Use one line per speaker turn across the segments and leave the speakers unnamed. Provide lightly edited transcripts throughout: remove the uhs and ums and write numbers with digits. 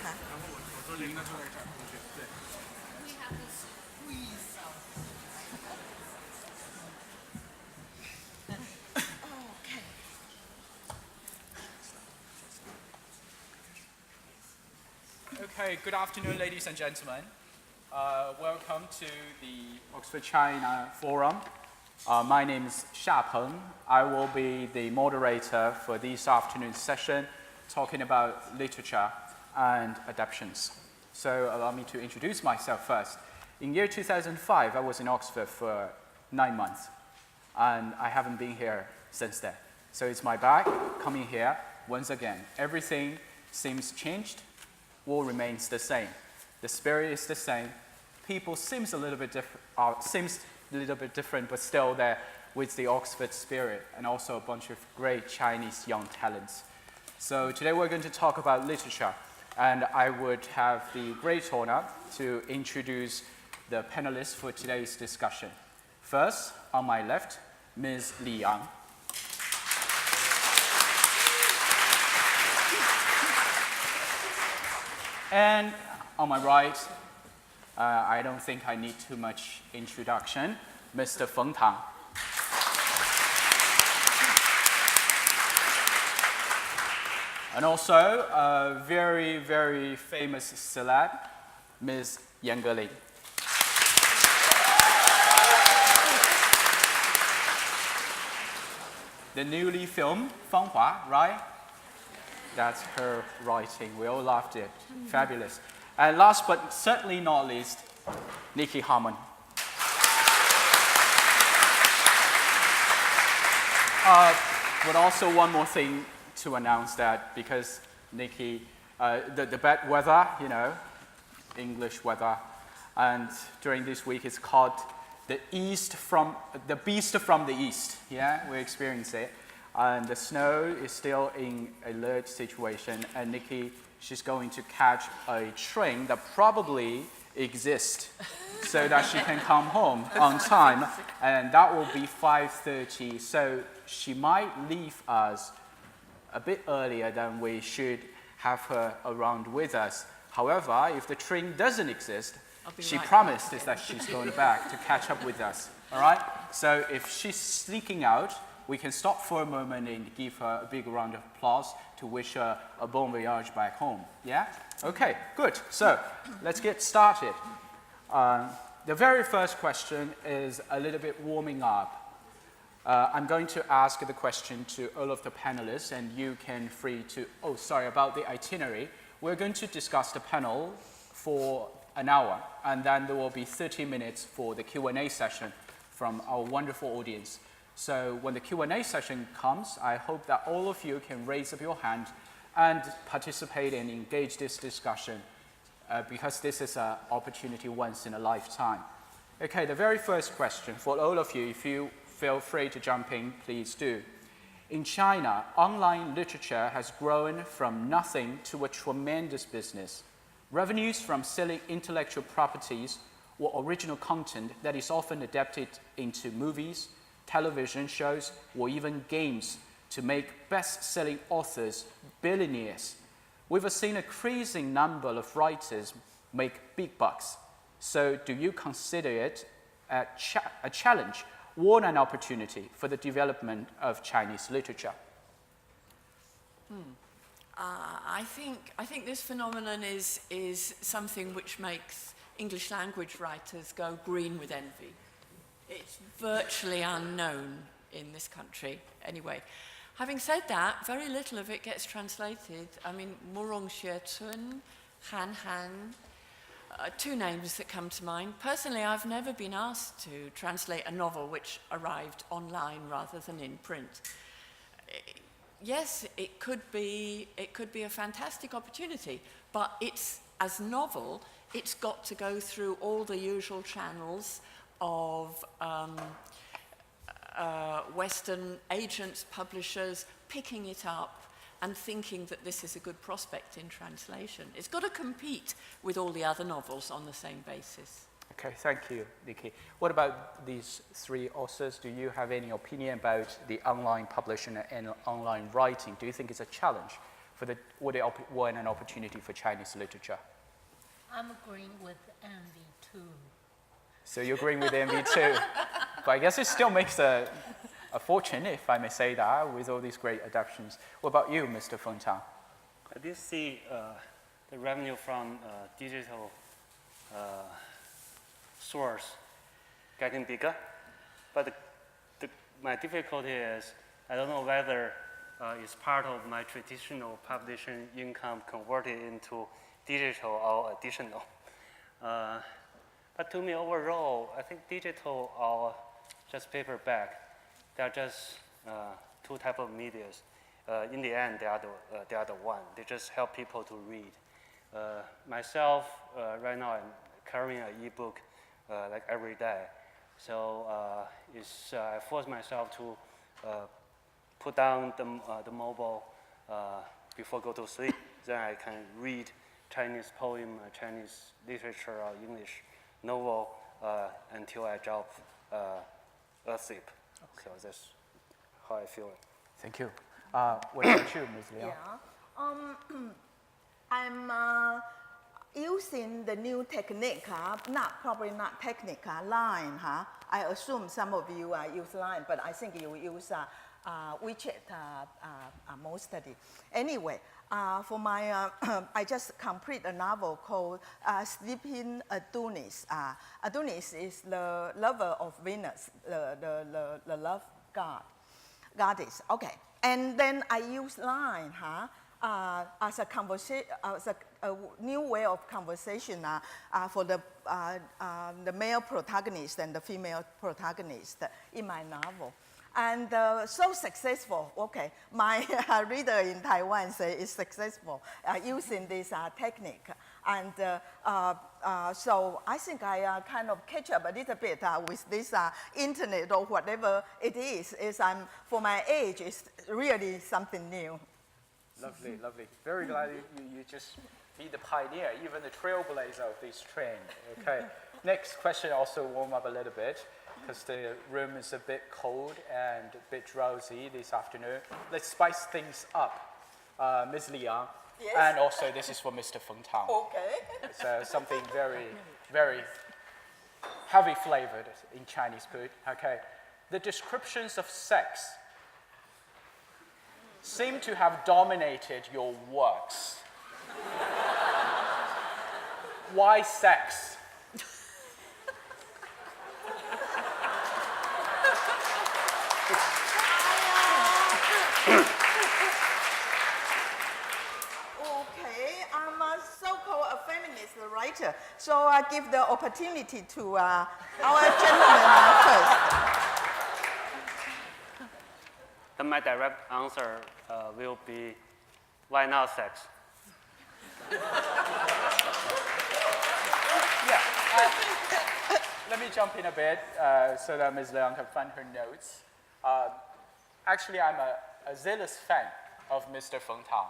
然后我做零的坐在这儿，同学，对。
We have to squeeze out.
Okay, good afternoon, ladies and gentlemen. Welcome to the Oxford China Forum. My name is Peng. I will be the moderator for this afternoon's session, talking about literature and adaptations. So allow me to introduce myself first. In year 2005, I was in Oxford for 9 months, and I haven't been here since then. So it's my bag coming here once again. Everything seems changed, all remains the same. The spirit is the same. People seems a little bit different, but still there with the Oxford spirit, and also a bunch of great Chinese young talents. So today we're going to talk about literature, and I would have the great honor to introduce the panelists for today's discussion. First, on my left, Ms. Li Yang. And on my right, I don't think I need too much introduction, Mr. Feng Tang. And also a very, very famous celeb, Ms. Yang Li. The newly filmed Feng, right? That's her writing. We all loved it. Fabulous. And last but certainly not least, Nicky Harman. But also one more thing to announce, that because Nicky, the bad weather, you know, English weather, and during this week it's called the beast from the east. Yeah, we experience it. And the snow is still in alert situation, and Nicky, she's going to catch a train that probably exists so that she can come home on time, and that will be 5:30, so she might leave us a bit earlier than we should have her around with us. However, if the train doesn't exist, she promised that she's going back to catch up with us, all right? So if she's sneaking out, we can stop for a moment and give her a big round of applause to wish her a bon voyage back home. Yeah? Okay, good. So let's get started. The very first question is a little bit warming up. I'm going to ask the question to all of the panelists, and you can free to, about the itinerary. We're going to discuss the panel for an hour, and then there will be 30 minutes for the Q&A session from our wonderful audience. So when the Q&A session comes, I hope that all of you can raise up your hand and participate and engage this discussion, because this is an opportunity once in a lifetime. Okay, the very first question for all of you, if you feel free to jump in, please do. In China, online literature has grown from nothing to a tremendous business. Revenues from selling intellectual properties or original content that is often adapted into movies, television shows, or even games to make best-selling authors billionaires. We've seen an increasing number of writers make big bucks. So do you consider it a challenge or an opportunity for the development of Chinese literature?
I think this phenomenon is something which makes English language writers go green with envy. It's virtually unknown in this country, anyway. Having said that, very little of it gets translated. I mean, Murong Xue-Tun, Han Han, two names that come to mind. Personally, I've never been asked to translate a novel which arrived online rather than in print. Yes, it could be a fantastic opportunity, but as novel, it's got to go through all the usual channels of Western agents, publishers, picking it up and thinking that this is a good prospect in translation. It's got to compete with all the other novels on the same basis.
Okay, thank you, Nicky. What about these three authors? Do you have any opinion about the online publishing and online writing? Do you think it's a challenge what an opportunity for Chinese literature?
I'm agreeing with envy too.
So you're agreeing with envy too. But I guess it still makes a fortune, if I may say that, with all these great adaptations. What about you, Mr. Feng?
I did see the revenue from digital source getting bigger, but my difficulty is I don't know whether it's part of my traditional publishing income converted into digital or additional. But to me, overall, I think digital or just paperback, they are just two types of medias. In the end, they are the one. They just help people to read. Myself, right now, I'm carrying an ebook like every day. So I force myself to put down the mobile before go to sleep. Then I can read Chinese poem, Chinese literature, or English novel until I drop asleep. Okay. So that's how I feel it.
Thank you. What about you, Ms. Liang?
Yeah. I'm using the new technique, probably not technique, line. I assume some of you use line, but I think you use WeChat mostly. Anyway, for my, I just complete a novel called Sleeping Adonis. Adonis is the lover of Venus, the love goddess. Okay, and then I use line as a conversation, as a new way of conversation for the male protagonist and the female protagonist in my novel. And so successful, okay, my reader in Taiwan say it's successful using this technique. And so I think I kind of catch up a little bit with this internet or whatever it is. For my age, it's really something new.
Lovely, lovely. Very glad you just be the pioneer, even the trailblazer of this trend. Okay. Next question also warm up a little bit, because the room is a bit cold and a bit drowsy this afternoon. Let's spice things up. Ms. Liang,
Yes.
and also this is for Mr. Feng Tang.
Okay.
It's something very, very heavy flavored in Chinese food. Okay. The descriptions of sex seem to have dominated your works. Why sex?
Okay, I'm a so-called a feminist writer, so I give the opportunity to our gentleman first.
Then my direct answer will be, why not sex?
Let me jump in a bit so that Ms. Liang can find her notes. Actually, I'm a zealous fan of Mr. Feng Tang.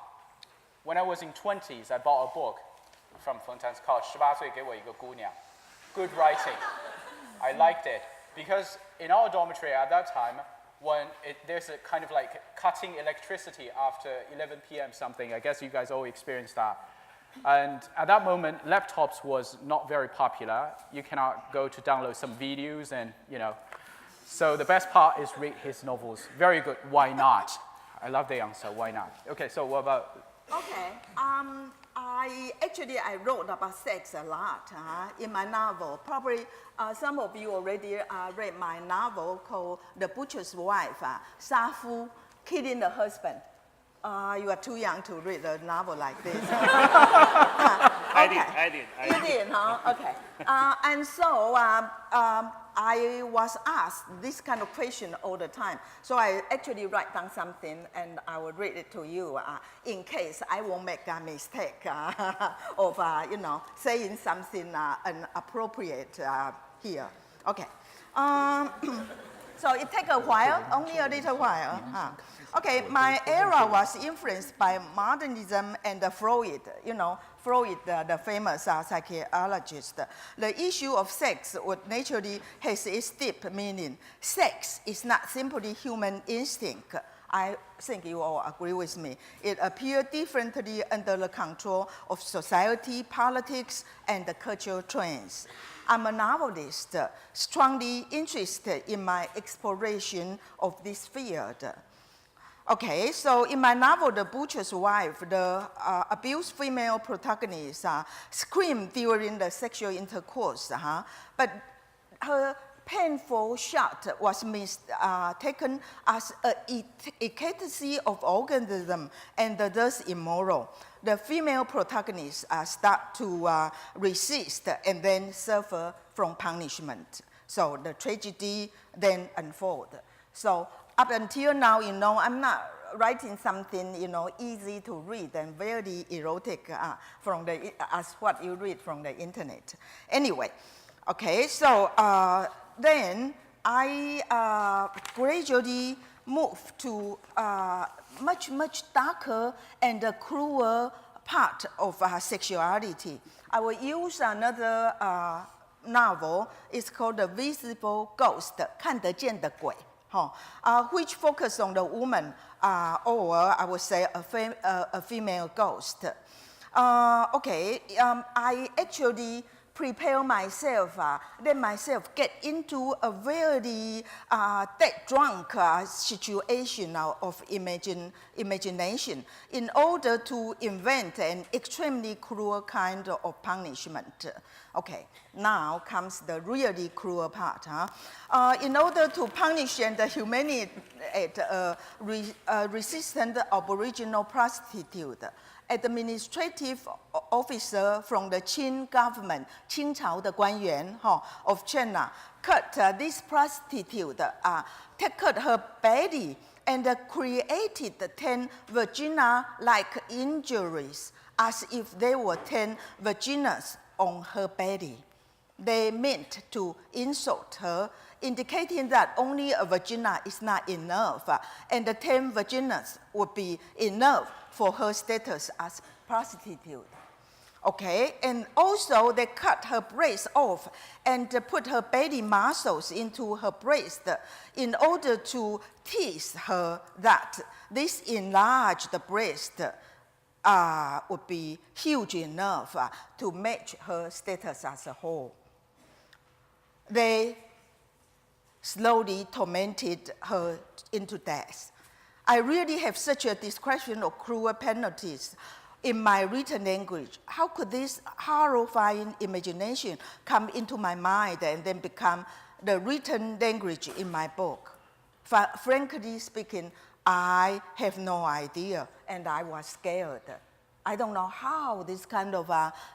When I was in 20s, I bought a book from Feng Tang's called 18岁给我一个姑娘. Good writing. I liked it because in our dormitory at that time, when there's a kind of like cutting electricity after 11 p.m. something. I guess you guys all experienced that. And at that moment, laptops was not very popular. You cannot go to download some videos and, you know. So the best part is read his novels. Very good. Why not? I love the answer. Why not? Okay, so what about?
Okay, I wrote about sex a lot in my novel. Probably some of you already read my novel called The Butcher's Wife, Safu Killing the Husband. You are too young to read a novel like this.
I did.
You did, huh? Okay. And so I was asked this kind of question all the time. So I actually write down something and I will read it to you in case I won't make a mistake of, saying something inappropriate here. Okay. So it takes a while, only a little while. Okay, my era was influenced by modernism and Freud. Freud, the famous psychologist. The issue of sex would naturally has its deep meaning. Sex is not simply human instinct. I think you all agree with me. It appears differently under the control of society, politics, and the cultural trends. I'm a novelist, strongly interested in my exploration of this field. Okay, so in my novel, The Butcher's Wife, the abused female protagonist screamed during the sexual intercourse, but her painful shot was mistaken as an efficacy of organism and thus immoral. The female protagonists start to resist and then suffer from punishment. So the tragedy then unfolds. So up until now, I'm not writing something, easy to read and very erotic as what you read from the internet. Anyway, okay, so then I gradually moved to much, much darker and cruel part of sexuality. I will use another novel. It's called The Visible Ghost, 看得见的鬼, which focus on the woman, or I would say a female ghost. I actually prepare myself, let myself get into a very dead drunk situation of imagination in order to invent an extremely cruel kind of punishment. Okay, now comes the really cruel part. In order to punish and humiliate a resistant Aboriginal prostitute, administrative officer from the Qing government, 清朝的官员 of China, cut this prostitute, cut her body, and created 10 vagina-like injuries as if there were 10 vaginas on her body. They meant to insult her, indicating that only a vagina is not enough, and the 10 vaginas would be enough for her status as prostitute. Okay, and also they cut her breast off and put her belly muscles into her breast in order to tease her that this enlarged breast would be huge enough to match her status as a whole. They slowly tormented her into death. I really have such a description of cruel penalties in my written language. How could this horrifying imagination come into my mind and then become the written language in my book? Frankly speaking, I have no idea, and I was scared. I don't know how this kind of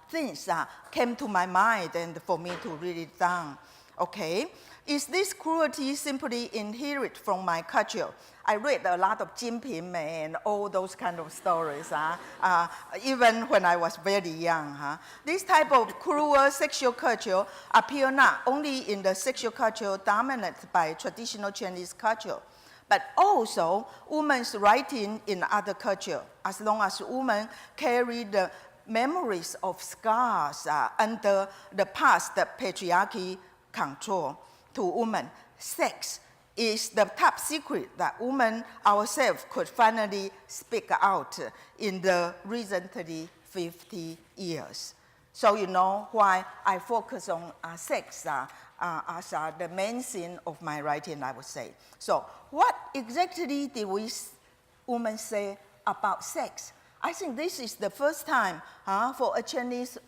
things came to my mind and for me to read it down. Okay, is this cruelty simply inherent from my culture? I read a lot of Jin Ping Mei and all those kind of stories, even when I was very young. This type of cruel sexual culture appear not only in the sexual culture dominated by traditional Chinese culture, but also women's writing in other culture, as long as women carry the memories of scars under the past patriarchy control to women. Sex is the top secret that women ourselves could finally speak out in the recently 50 years. So you know why I focus on sex as the main theme of my writing, I would say. So what exactly did we women say about sex? I think this is the first time for a Chinese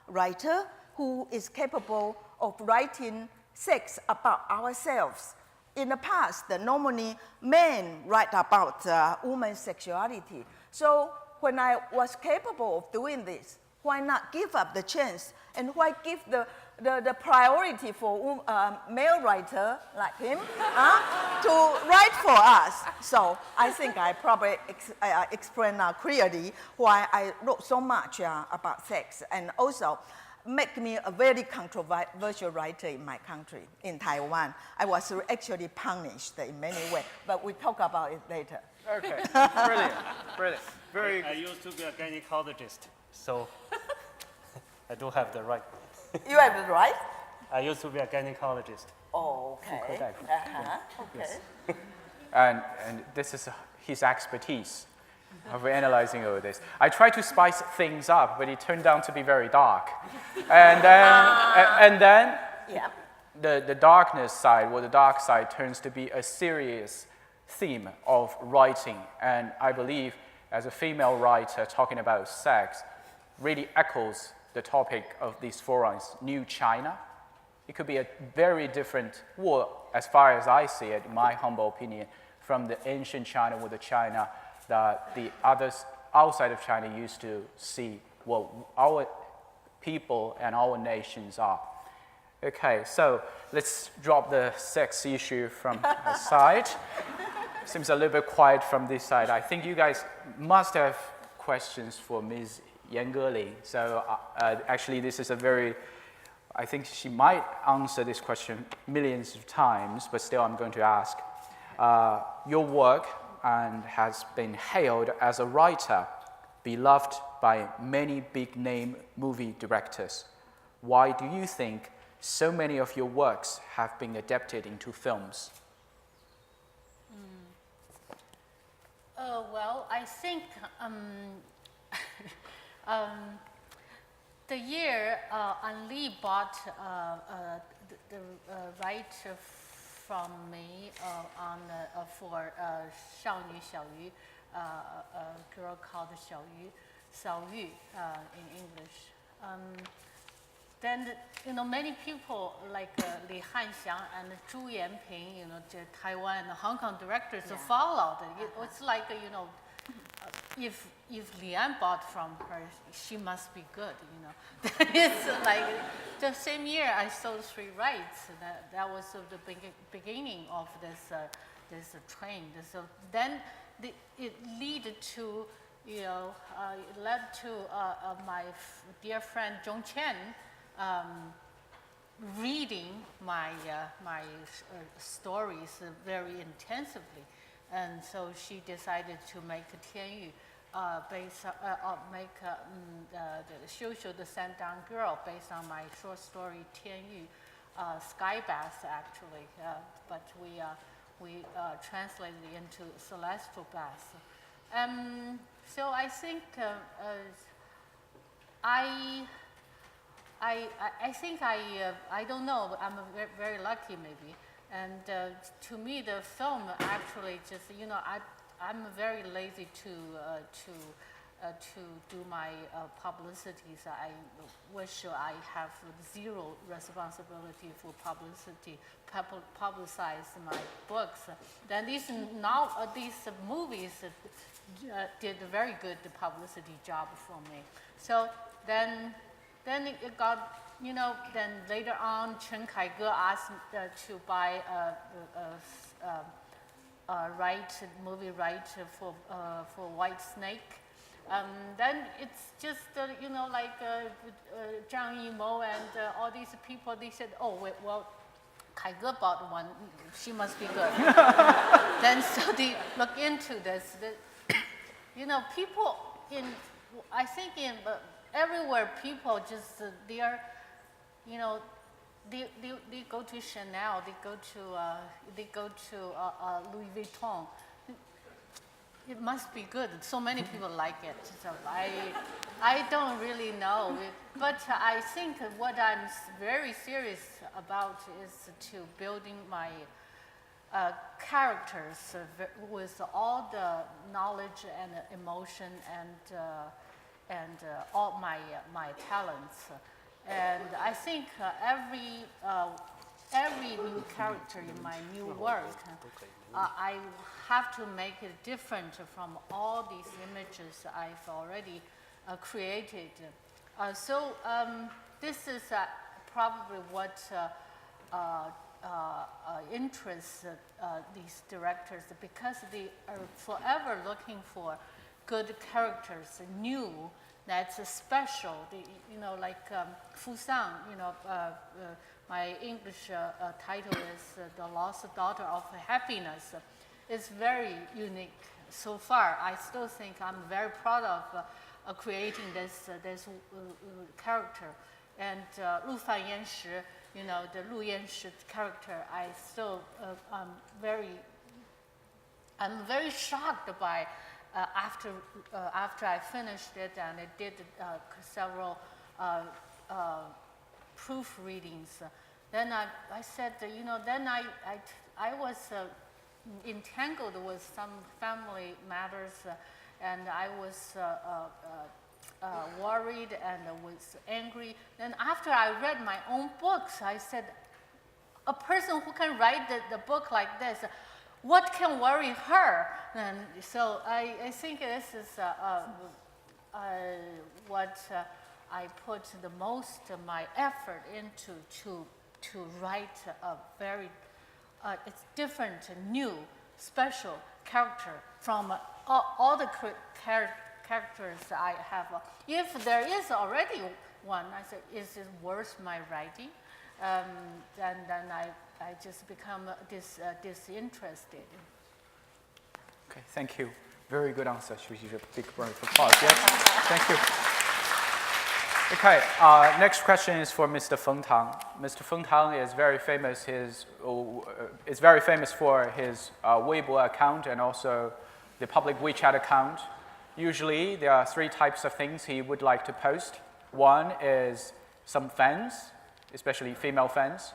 writer who is capable of writing sex about ourselves. In the past, normally men write about women's sexuality. So when I was capable of doing this, why not give up the chance and why give the priority for a male writer like him to write for us? So I think I probably explained clearly why I wrote so much about sex, and also make me a very controversial writer in my country, in Taiwan. I was actually punished in many ways, but we talk about it later.
Okay, brilliant, brilliant. Very
I used to be a gynecologist, so I do have the right.
You have the right?
I used to be a gynecologist.
Oh, okay.
Correct.
Okay.
Yes.
and this is his expertise of analyzing all this. I tried to spice things up, but it turned out to be very dark. And then
Yeah.
the darkness side, or the dark side, turns to be a serious theme of writing. And I believe, as a female writer talking about sex, really echoes the topic of these forums, New China. It could be a very different war, as far as I see it, in my humble opinion, from the ancient China or the China that the others outside of China used to see what our people and our nations are. Okay, so let's drop the sex issue from aside. Seems a little bit quiet from this side. I think you guys must have questions for Ms. Yan Geling. So actually, this is a very, I think she might answer this question millions of times, but still I'm going to ask. Your work has been hailed as a writer, beloved by many big-name movie directors. Why do you think so many of your works have been adapted into films?
Well, I think the year Anli bought the right from me for 少女小鱼, a girl called 小玉 in English. Then, many people like Li Hanxiang and Zhu Yanping, the Taiwan and Hong Kong directors followed. It's like, if Lian bought from her, she must be good, It's like the same year I sold 3 rights. That was the beginning of this trend. So then it led to, my dear friend Zhong Chen reading my stories very intensively, and so she decided to make Tianyu the Sandown Girl based on my short story Tianyu, Sky Bath actually, but we translated it into Celestial Bath. So I think I think I don't know, I'm very lucky maybe. And to me, the film actually just, I'm very lazy to do my publicities. I wish I have zero responsibility for publicity, publicize my books. Then these movies did a very good publicity job for me. So then it got, then later on, Chen Kaige asked to buy movie right for White Snake. Then it's just, like Zhang Yimou and all these people, they said, oh, wait, well, Kaige bought one, she must be good. Then so they look into this. People I think everywhere people just, they are, they go to Chanel, they go to Louis Vuitton. It must be good. So many people like it. So I don't really know. But I think what I'm very serious about is to building my characters with all the knowledge and emotion and all my talents. And I think every new character in my new work, I have to make it different from all these images I've already created. So this is probably what interests these directors, because they are forever looking for good characters, new, that's special. Like Fu Sang, my English title is The Lost Daughter of Happiness. It's very unique so far. I still think I'm very proud of creating this character. And Lu Fan Yanshi, the Lu Yanshi character, I still very I'm very shocked by after I finished it and I did several proofreadings. Then I said, then I was entangled with some family matters, and I was worried and was angry. Then after I read my own books, I said, a person who can write the book like this, what can worry her? And so I think this is what I put the most of my effort into to write a very it's different, new, special character from all the characters I have. If there is already one, I said, is it worth my writing? Then I just become disinterested.
Okay, thank you. Very good answer. Should we give a big round of applause? Yes, thank you. Okay, next question is for Mr. Feng Tang. Mr. Feng Tang is very famous. Is very famous for his Weibo account and also the public WeChat account. Usually, there are 3 types of things he would like to post. One is some fans, especially female fans,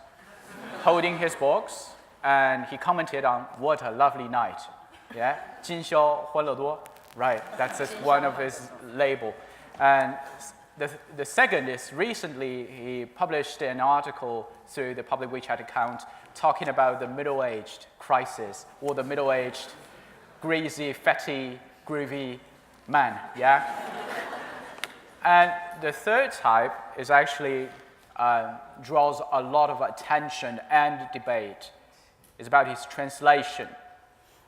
holding his books, and he commented on what a lovely night. Yeah, 今宵欢乐多. Right, that's just one of his label. And the second is recently he published an article through the public WeChat account talking about the middle-aged crisis or the middle-aged greasy, fatty, groovy man, yeah? And the third type is actually draws a lot of attention and debate. It's about his translation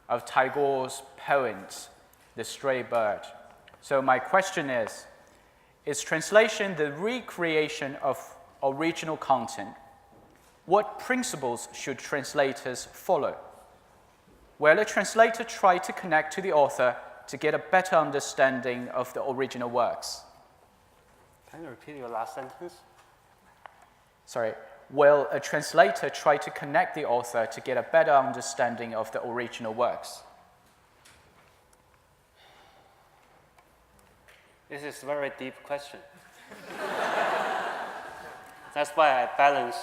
of Tagore's poems, The Stray Bird. So my question is translation the recreation of original content? What principles should translators follow? Will a translator try to connect to the author to get a better understanding of the original works?
Can you repeat your last sentence?
Sorry. Will a translator try to connect the author to get a better understanding of the original works?
This is a very deep question. That's why I balance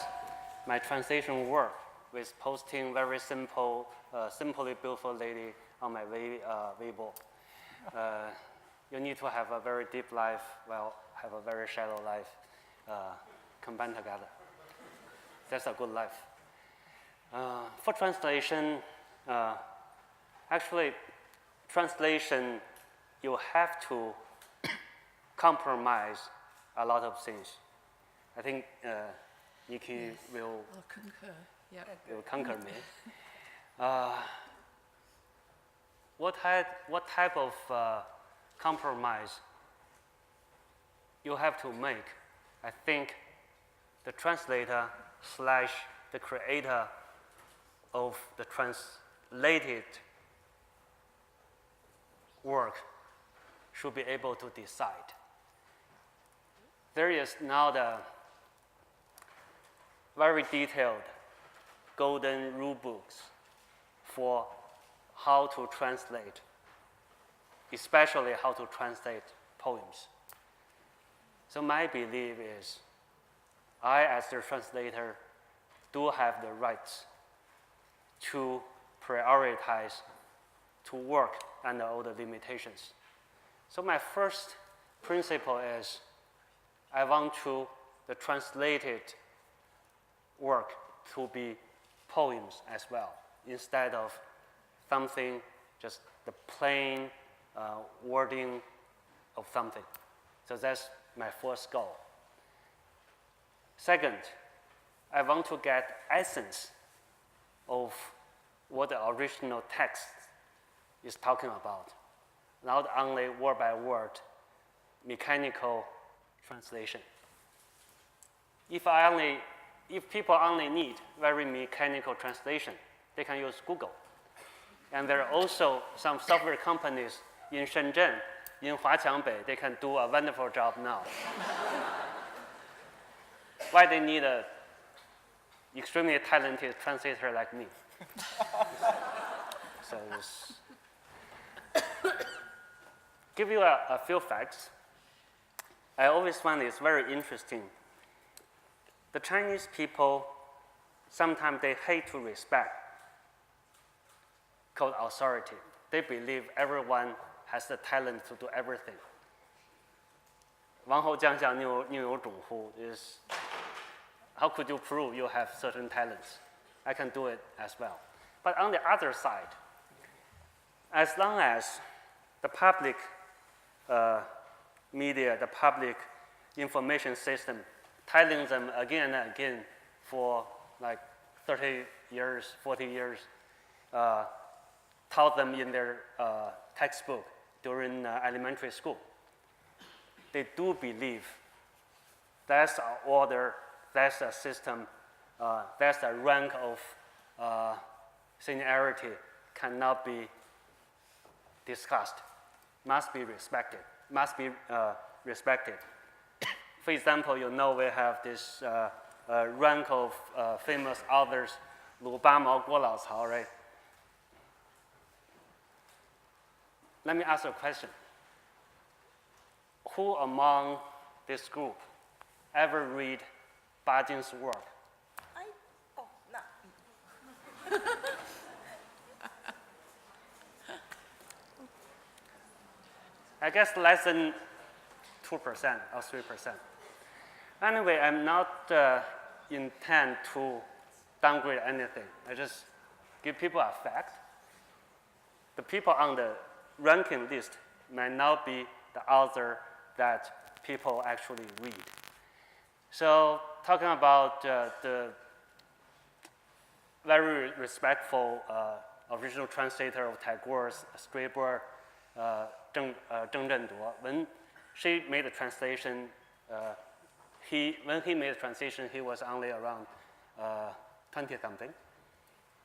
my translation work with posting very simple, simply beautiful lady on my Weibo. You need to have a very deep life, well, have a very shallow life combined together. That's a good life. For translation, actually, translation, you have to compromise a lot of things. I think Nicky will
concur. Yeah.
Will conquer me. What type of compromise you have to make? I think the translator / the creator of the translated work should be able to decide. There is now the very detailed golden rule books for how to translate, especially how to translate poems. So my belief is I, as the translator, do have the rights to prioritize, to work under all the limitations. So my first principle is I want the translated work to be poems as well, instead of something, just the plain wording of something. So that's my first goal. Second, I want to get essence of what the original text is talking about, not only word by word, mechanical translation. If people only need very mechanical translation, they can use Google. And there are also some software companies in Shenzhen, in Huaqiangbei, they can do a wonderful job now. Why they need an extremely talented translator like me? So just give you a few facts. I always find it's very interesting. The Chinese people, sometimes they hate to respect called authority. They believe everyone has the talent to do everything. 王侯将相宁有种乎 is how could you prove you have certain talents? I can do it as well. But on the other side, as long as the public media, the public information system, telling them again and again for like 30 years, 40 years, taught them in their textbook during elementary school. They do believe that's an order, that's a system, that's a rank of seniority cannot be discussed, must be respected, For example, you know we have this rank of famous authors, 鲁八毛、郭老曹, right? Let me ask you a question. Who among this group ever read Bajin's work?
No.
I guess less than 2% or 3%. Anyway, I'm not intend to downgrade anything. I just give people a fact. The people on the ranking list may not be the author that people actually read. So talking about the very respectful original translator of Tagore's Screenwriter, Zheng Zhenduo, when she made the translation, when he made the translation, he was only around 20-something.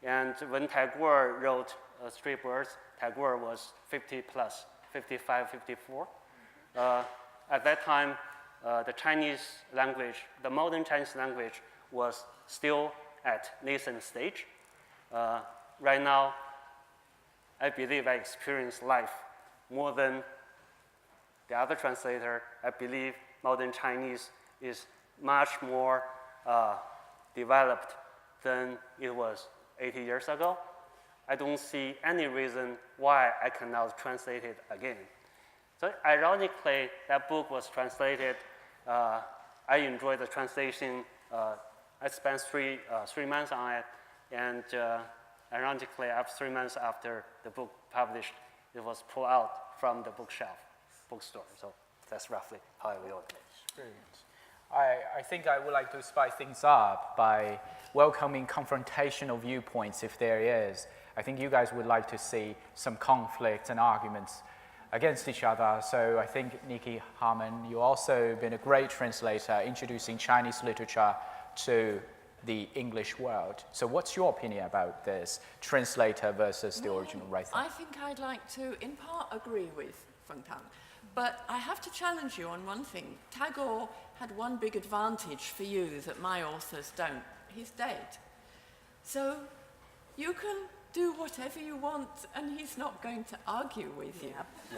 And when Tagore wrote Three Birds, Tagore was 50 plus, 55, 54. At that time, the Chinese language, the modern Chinese language was still at nascent stage. Right now, I believe I experience life more than the other translator. I believe modern Chinese is much more developed than it was 80 years ago. I don't see any reason why I cannot translate it again. So ironically, that book was translated. I enjoyed the translation. I spent three months on it, and ironically, after 3 months after the book published, it was pulled out from the bookstore. So that's roughly how I will
Experience. I think I would like to spice things up by welcoming confrontational viewpoints if there is. I think you guys would like to see some conflict and arguments against each other. So I think, Nicky, Harman, you've also been a great translator introducing Chinese literature to the English world. So what's your opinion about this, translator versus the original writer?
I think I'd like to, in part, agree with Feng. But I have to challenge you on one thing. Tagore had one big advantage for you that my authors don't. He's dead. So you can do whatever you want, and he's not going to argue with you.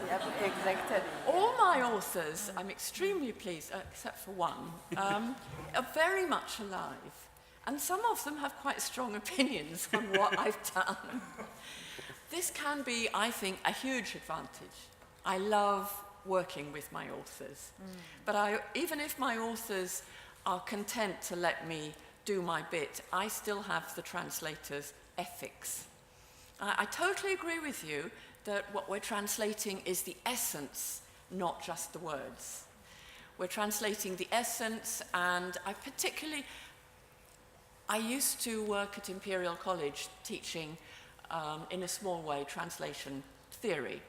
Yep, exactly.
All my authors, I'm extremely pleased, except for one, are very much alive. And some of them have quite strong opinions on what I've done. This can be, I think, a huge advantage. I love working with my authors. But even if my authors are content to let me do my bit, I still have the translator's ethics. I totally agree with you that what we're translating is the essence, not just the words. We're translating the essence, and I used to work at Imperial College teaching, in a small way, translation theory.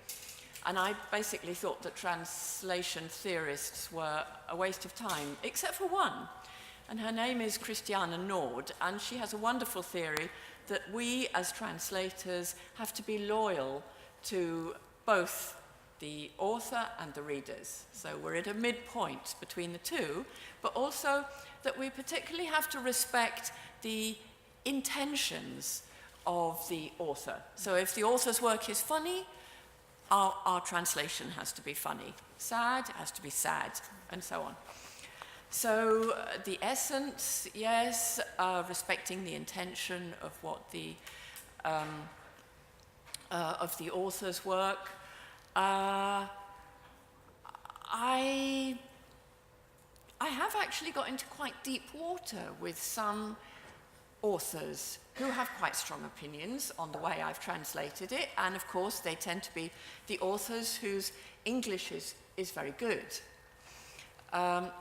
And I basically thought that translation theorists were a waste of time, except for one. And her name is Christiane Nord, and she has a wonderful theory that we as translators have to be loyal to both the author and the readers. So we're at a midpoint between the two, but also that we particularly have to respect the intentions of the author. So if the author's work is funny, our translation has to be funny. Sad, it has to be sad, and so on. So the essence, yes, respecting the intention of what the author's work. I have actually got into quite deep water with some authors who have quite strong opinions on the way I've translated it, and of course they tend to be the authors whose English is very good.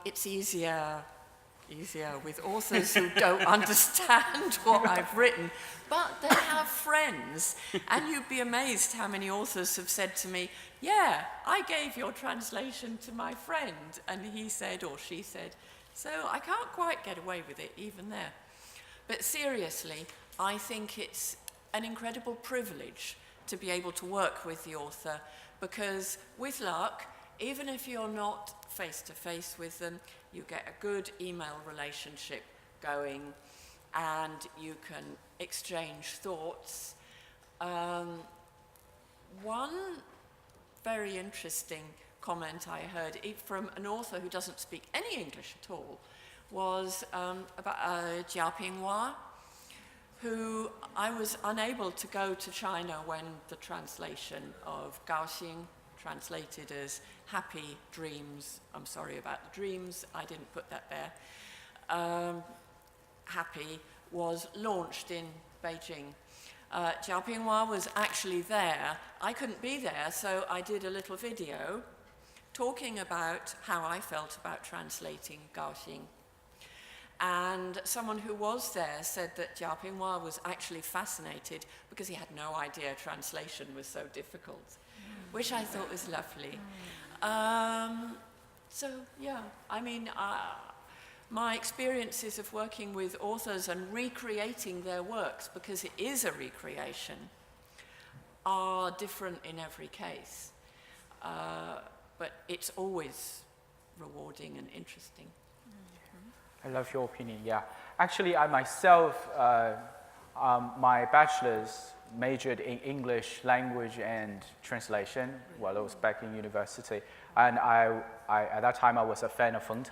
It's easier with authors who don't understand what I've written, but they have friends, and you'd be amazed how many authors have said to me, yeah, I gave your translation to my friend, and he said or she said, so I can't quite get away with it even there. But seriously, I think it's an incredible privilege to be able to work with the author, because with luck, even if you're not face-to-face with them, you get a good email relationship going and you can exchange thoughts. One very interesting comment I heard from an author who doesn't speak any English at all was about Jiao Pinghua, who I was unable to go to China when the translation of Gaoxing, translated as happy dreams. I'm sorry about the dreams, I didn't put that there. Happy was launched in Beijing. Jiao Pinghua was actually there. I couldn't be there, so I did a little video talking about how I felt about translating Gaoxing. And someone who was there said that Jiao Pinghua was actually fascinated because he had no idea translation was so difficult, which I thought was lovely. So, yeah, I mean, my experiences of working with authors and recreating their works, because it is a recreation, are different in every case. But it's always rewarding and interesting.
I love your opinion, yeah. Actually, I myself, my bachelor's majored in English language and translation while I was back in university. And I at that time, I was a fan of Feng.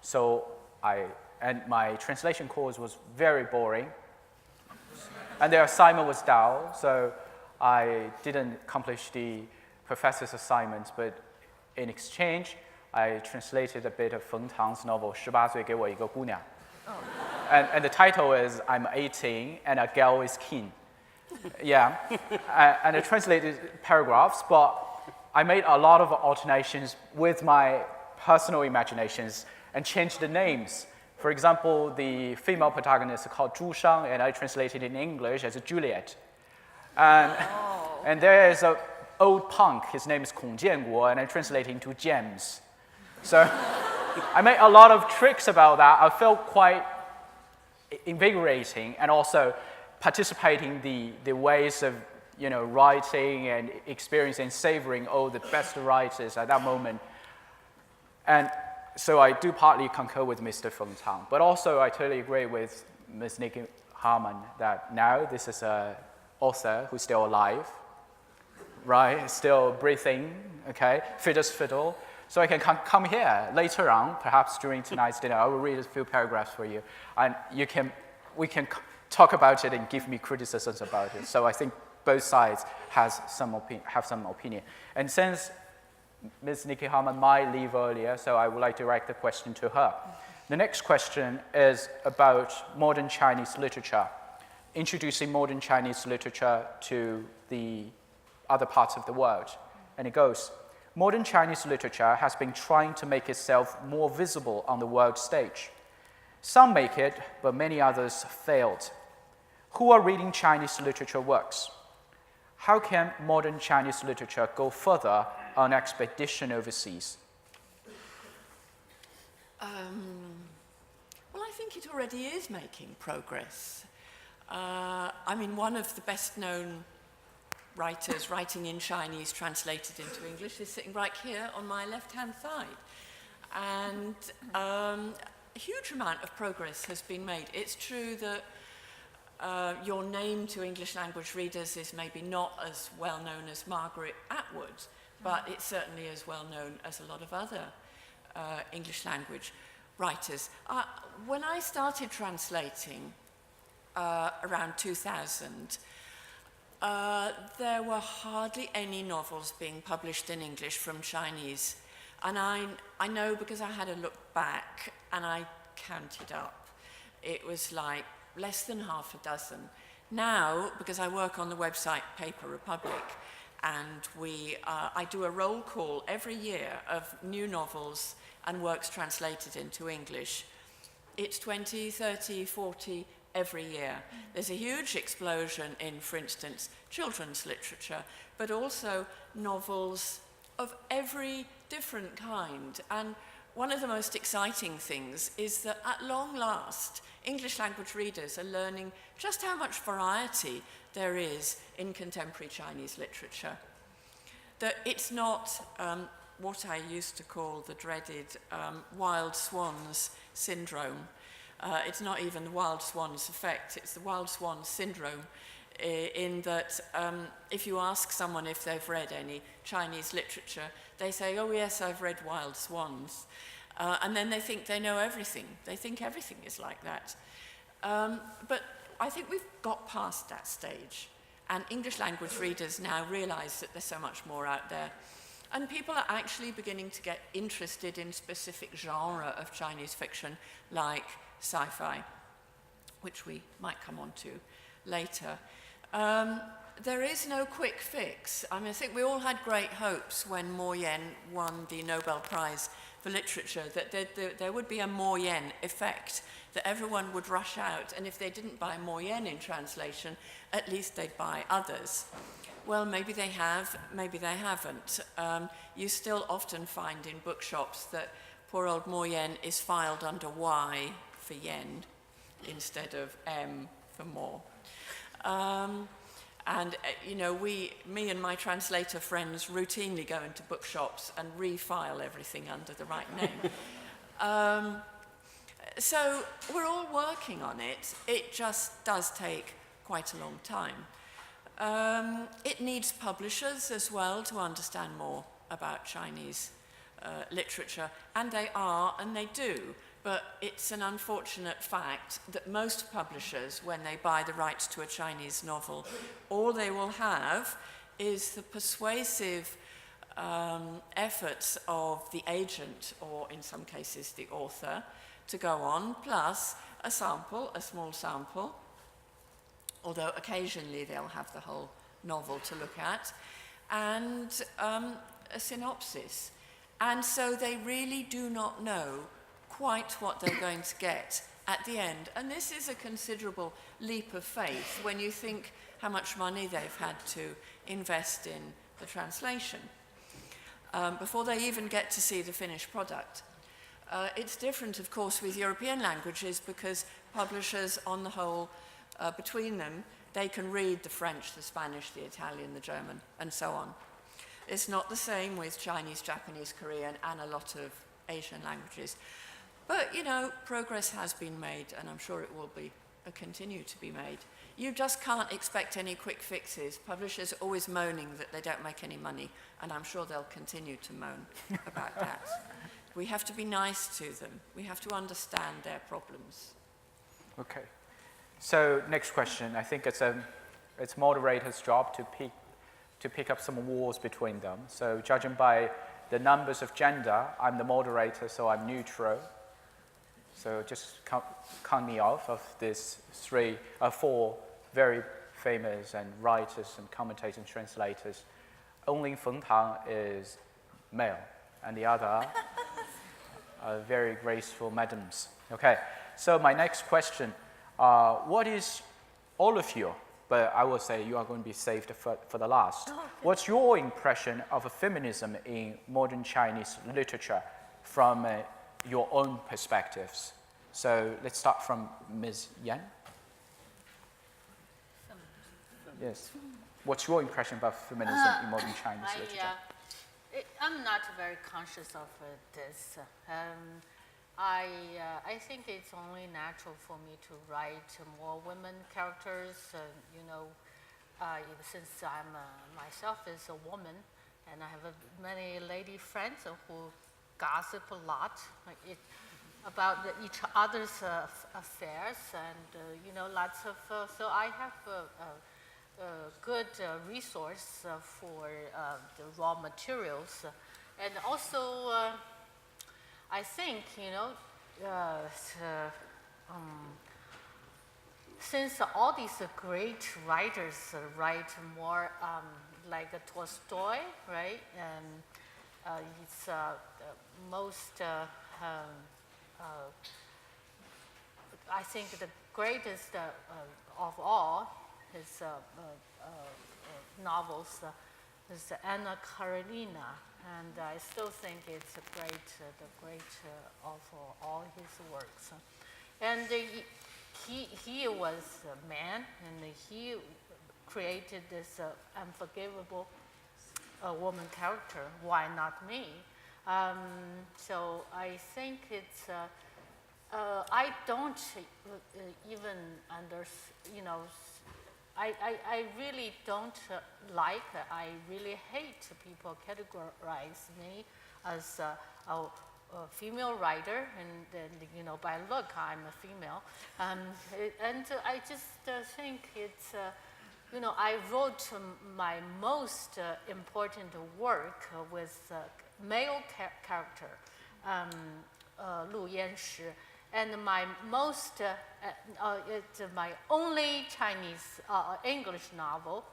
So and my translation course was very boring. And the assignment was dull, so I didn't accomplish the professor's assignments, but in exchange, I translated a bit of Feng Tang's novel, 18岁给我一个姑娘. And the title is, I'm 18 and a girl is keen. Yeah, and I translated paragraphs, but I made a lot of alternations with my personal imaginations and changed the names. For example, the female protagonist is called Zhu Shang, and I translated it in English as Juliet. And there is an old punk, his name is Kong Jianguo, and I translated into James. So I made a lot of tricks about that. I felt quite invigorating, and also participating the ways of writing and experiencing, savoring all the best writers at that moment. And so I do partly concur with Mr. Feng Tang, but also I totally agree with Ms. Nicky Harman that now this is an author who's still alive, right? Still breathing, okay? Fit as fiddle. So I can come here later on, perhaps during tonight's dinner. I will read a few paragraphs for you, and we can talk about it and give me criticisms about it. So I think both sides have some opinion. And since Ms. Nicky Harman might leave earlier, so I would like to direct the question to her. The next question is about modern Chinese literature, introducing modern Chinese literature to the other parts of the world. And it goes, modern Chinese literature has been trying to make itself more visible on the world stage. Some make it, but many others failed. Who are reading Chinese literature works? How can modern Chinese literature go further on expedition overseas?
Well, I think it already is making progress. I mean, one of the best-known writers writing in Chinese translated into English is sitting right here on my left-hand side. And a huge amount of progress has been made. It's true that your name to English language readers is maybe not as well known as Margaret Atwood, but it's certainly as well known as a lot of other English language writers. When I started translating around 2000, there were hardly any novels being published in English from Chinese. And I know because I had a look back and I counted up. It was like less than half a dozen. Now, because I work on the website Paper Republic, and I do a roll call every year of new novels and works translated into English. It's 20, 30, 40 every year. There's a huge explosion in, for instance, children's literature, but also novels of every different kind. And one of the most exciting things is that at long last, English language readers are learning just how much variety there is in contemporary Chinese literature. That it's not what I used to call the dreaded wild swans syndrome. It's not even the wild swans effect, it's the wild swan syndrome, in that if you ask someone if they've read any Chinese literature, they say, oh yes, I've read Wild Swans. And then they think they know everything. They think everything is like that. But I think we've got past that stage. And English language readers now realize that there's so much more out there. And people are actually beginning to get interested in specific genre of Chinese fiction, like sci-fi, which we might come on to later. There is no quick fix. I mean, I think we all had great hopes when Mo Yan won the Nobel Prize for Literature, that there would be a Mo Yan effect, that everyone would rush out, and if they didn't buy Mo Yan in translation, at least they'd buy others. Well, maybe they have, maybe they haven't. You still often find in bookshops that poor old Mo Yan is filed under Y for yen instead of M for more. You know, me and my translator friends routinely go into bookshops and refile everything under the right name. So we're all working on it. It just does take quite a long time. It needs publishers as well to understand more about Chinese literature, and they are, and they do. But it's an unfortunate fact that most publishers, when they buy the rights to a Chinese novel, all they will have is the persuasive efforts of the agent, or in some cases the author, to go on, plus a sample, a small sample, although occasionally they'll have the whole novel to look at, and a synopsis. And so they really do not know quite what they're going to get at the end. And this is a considerable leap of faith when you think how much money they've had to invest in the translation before they even get to see the finished product. It's different, of course, with European languages because publishers, on the whole, between them, they can read the French, the Spanish, the Italian, the German, and so on. It's not the same with Chinese, Japanese, Korean, and a lot of Asian languages. But, you know, progress has been made, and I'm sure it will continue to be made. You just can't expect any quick fixes. Publishers are always moaning that they don't make any money, and I'm sure they'll continue to moan about that. We have to be nice to them. We have to understand their problems.
Okay. So next question. I think it's moderator's job to pick up some wars between them. So judging by the numbers of gender, I'm the moderator, so I'm neutral. So just count me off of these four very famous and writers and commentators and translators. Only Feng is male, and the other are very graceful madams. Okay, so my next question, what is all of you, but I will say you are going to be saved for the last. Oh, okay. What's your impression of feminism in modern Chinese literature from your own perspectives? So let's start from Ms. Yan. Yes. What's your impression about feminism in modern Chinese literature?
I'm not very conscious of this. I think it's only natural for me to write more women characters. Since I'm myself is a woman, and I have many lady friends who gossip a lot about each other's affairs, and lots of. So I have a good resource for the raw materials, and also I think since all these great writers write more like Tolstoy, right? And it's the most, I think the greatest of all his novels is Anna Karenina. And I still think it's the great of all his works. And he was a man, and he created this unforgivable woman character. Why not me? So I think it's. I don't even I really don't I really hate people categorize me as a female writer, and then by look I'm a female, and I just think it's I wrote my most important work with male character, Lu Yanshi. And my most, it's my only Chinese English novel,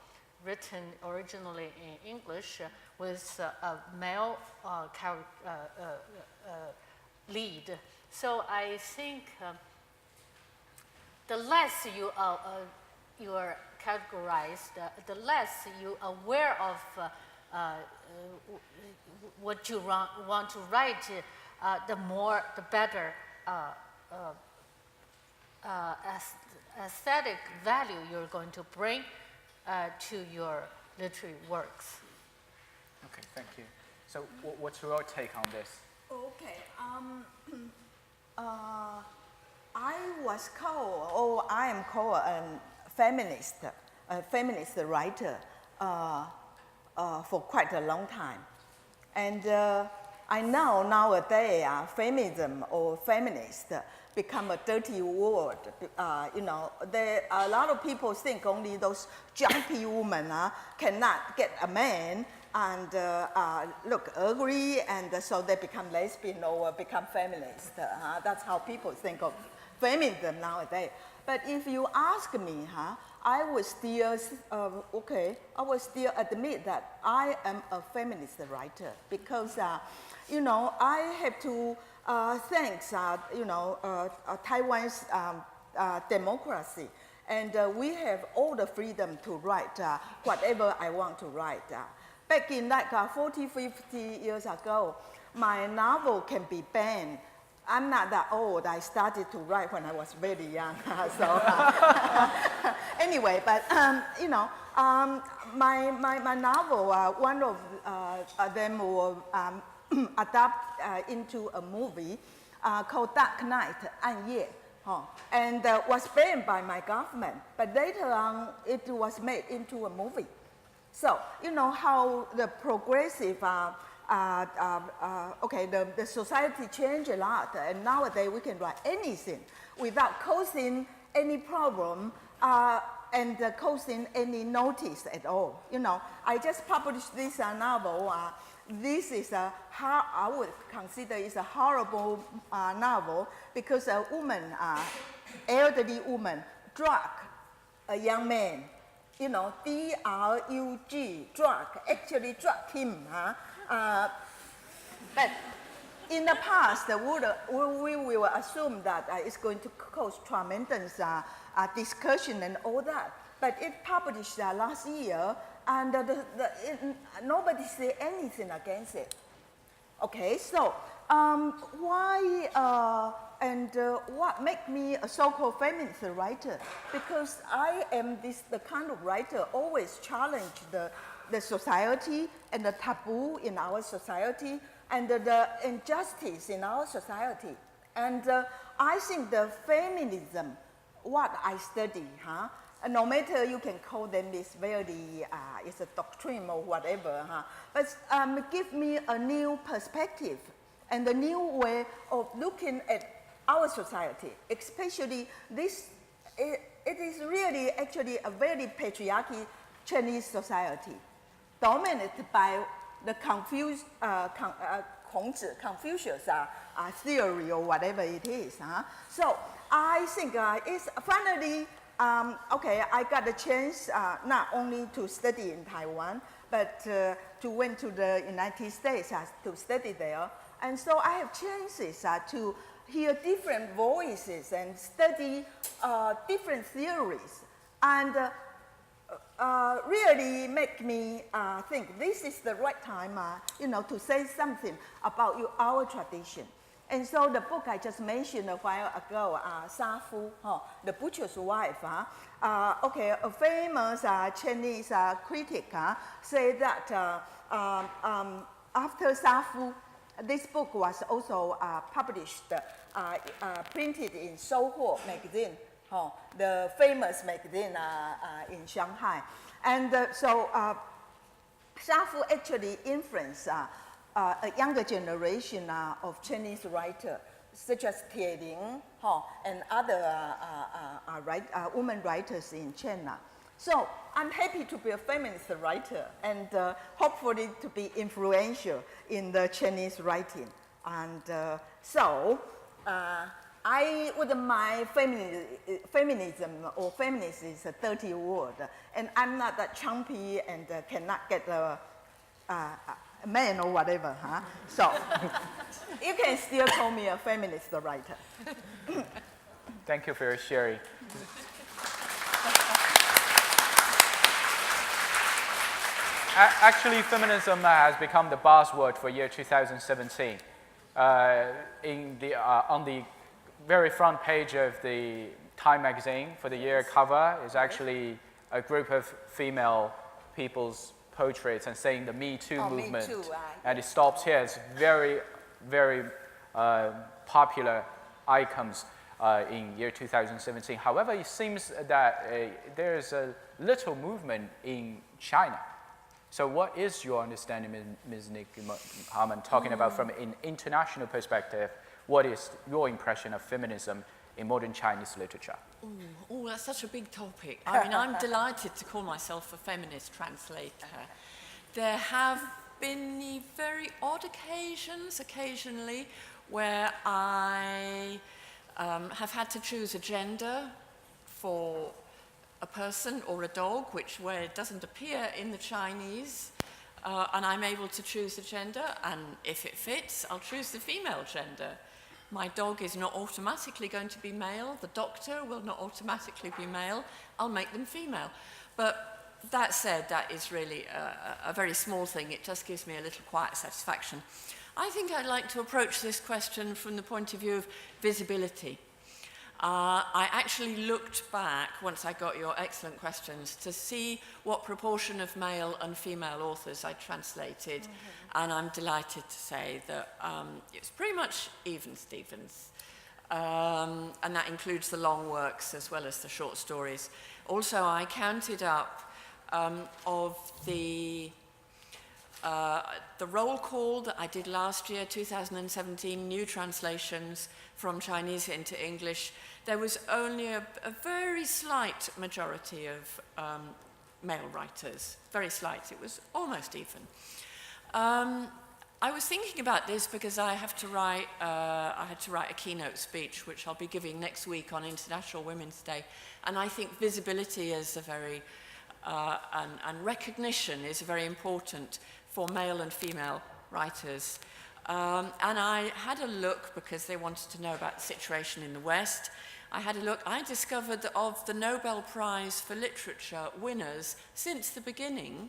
written originally in English, with a male lead. So I think the less you are categorized, the less you are aware of what you want to write, the better. Aesthetic value you're going to bring to your literary works.
Okay, thank you. So what's your take on this?
Okay. I am called a feminist writer for quite a long time. And I know nowadays feminism or feminist become a dirty word. There a lot of people think only those jumpy women cannot get a man and look ugly, and so they become lesbian or become feminist. That's how people think of feminism nowadays. But if you ask me, I would still admit that I am a feminist writer, because I have to thank Taiwan's democracy, and we have all the freedom to write whatever I want to write. Back in 40, 50 years ago, my novel can be banned. I'm not that old. I started to write when I was very young. Anyway, but my novel, one of them will adapt into a movie called Dark Night, 暗夜, and was banned by my government. But later on, it was made into a movie. So how the progressive. The society changed a lot, and nowadays we can write anything without causing any problem and causing any notice at all. I just published this novel. This is I would consider is a horrible novel, because a woman, elderly woman, drugged a young man. D-R-U-G, drug, actually drugged him. But in the past, we will assume that it's going to cause tremendous discussion and all that. But it published last year, and nobody said anything against it. Okay, so why and what makes me a so-called feminist writer? Because I am the kind of writer always challenge the society and the taboo in our society and the injustice in our society. And I think the feminism, what I study, no matter you can call them this very, it's a doctrine or whatever, but give me a new perspective and a new way of looking at our society, especially this, it is really actually a very patriarchy Chinese society, dominated by the Confucius theory or whatever it is. So I think it's finally, okay, I got a chance not only to study in Taiwan, but to went to the United States to study there. And so I have chances to hear different voices and study different theories. And really make me think this is the right time, to say something about our tradition. And so the book I just mentioned a while ago, Sa Fu, the butcher's wife, okay, a famous Chinese critic said that after Sa Fu, this book was also published, printed in Soho magazine, the famous magazine in Shanghai. And so Sa Fu actually influenced a younger generation of Chinese writers, such as Tie Ling and other women writers in China. So I'm happy to be a feminist writer and hopefully to be influential in the Chinese writing. And so I wouldn't mind feminism or feminist is a dirty word. And I'm not that chumpy and cannot get a man or whatever. So you can still call me a feminist writer.
Thank you for your sharing. Actually, feminism has become the buzzword for year 2017. On the very front page of the Time magazine for the year cover is actually a group of female people's portraits and saying the Me Too movement.
Me Too,
and it stops here. It's very, very popular icons in year 2017. However, it seems that there's a little movement in China. So what is your understanding, Ms. Nicky Harman, talking about from an international perspective, what is your impression of feminism in modern Chinese literature?
Oh, that's such a big topic. I mean, I'm delighted to call myself a feminist translator. There have been the very odd occasions, occasionally, where I have had to choose a gender for a person or a dog, where it doesn't appear in the Chinese, and I'm able to choose the gender, and if it fits, I'll choose the female gender. My dog is not automatically going to be male, the doctor will not automatically be male, I'll make them female. But that said, that is really a very small thing, it just gives me a little quiet satisfaction. I think I'd like to approach this question from the point of view of visibility. I actually looked back, once I got your excellent questions, to see what proportion of male and female authors I translated, and I'm delighted to say that it's pretty much even Stevens. And that includes the long works as well as the short stories. Also, I counted up of the roll call that I did last year, 2017, new translations from Chinese into English. There was only a very slight majority of male writers, very slight. It was almost even. I was thinking about this because I had to write a keynote speech, which I'll be giving next week on International Women's Day, and I think visibility is a very and recognition is very important for male and female writers. And I had a look because they wanted to know about the situation in the West. I had a look. I discovered that of the Nobel Prize for Literature winners since the beginning,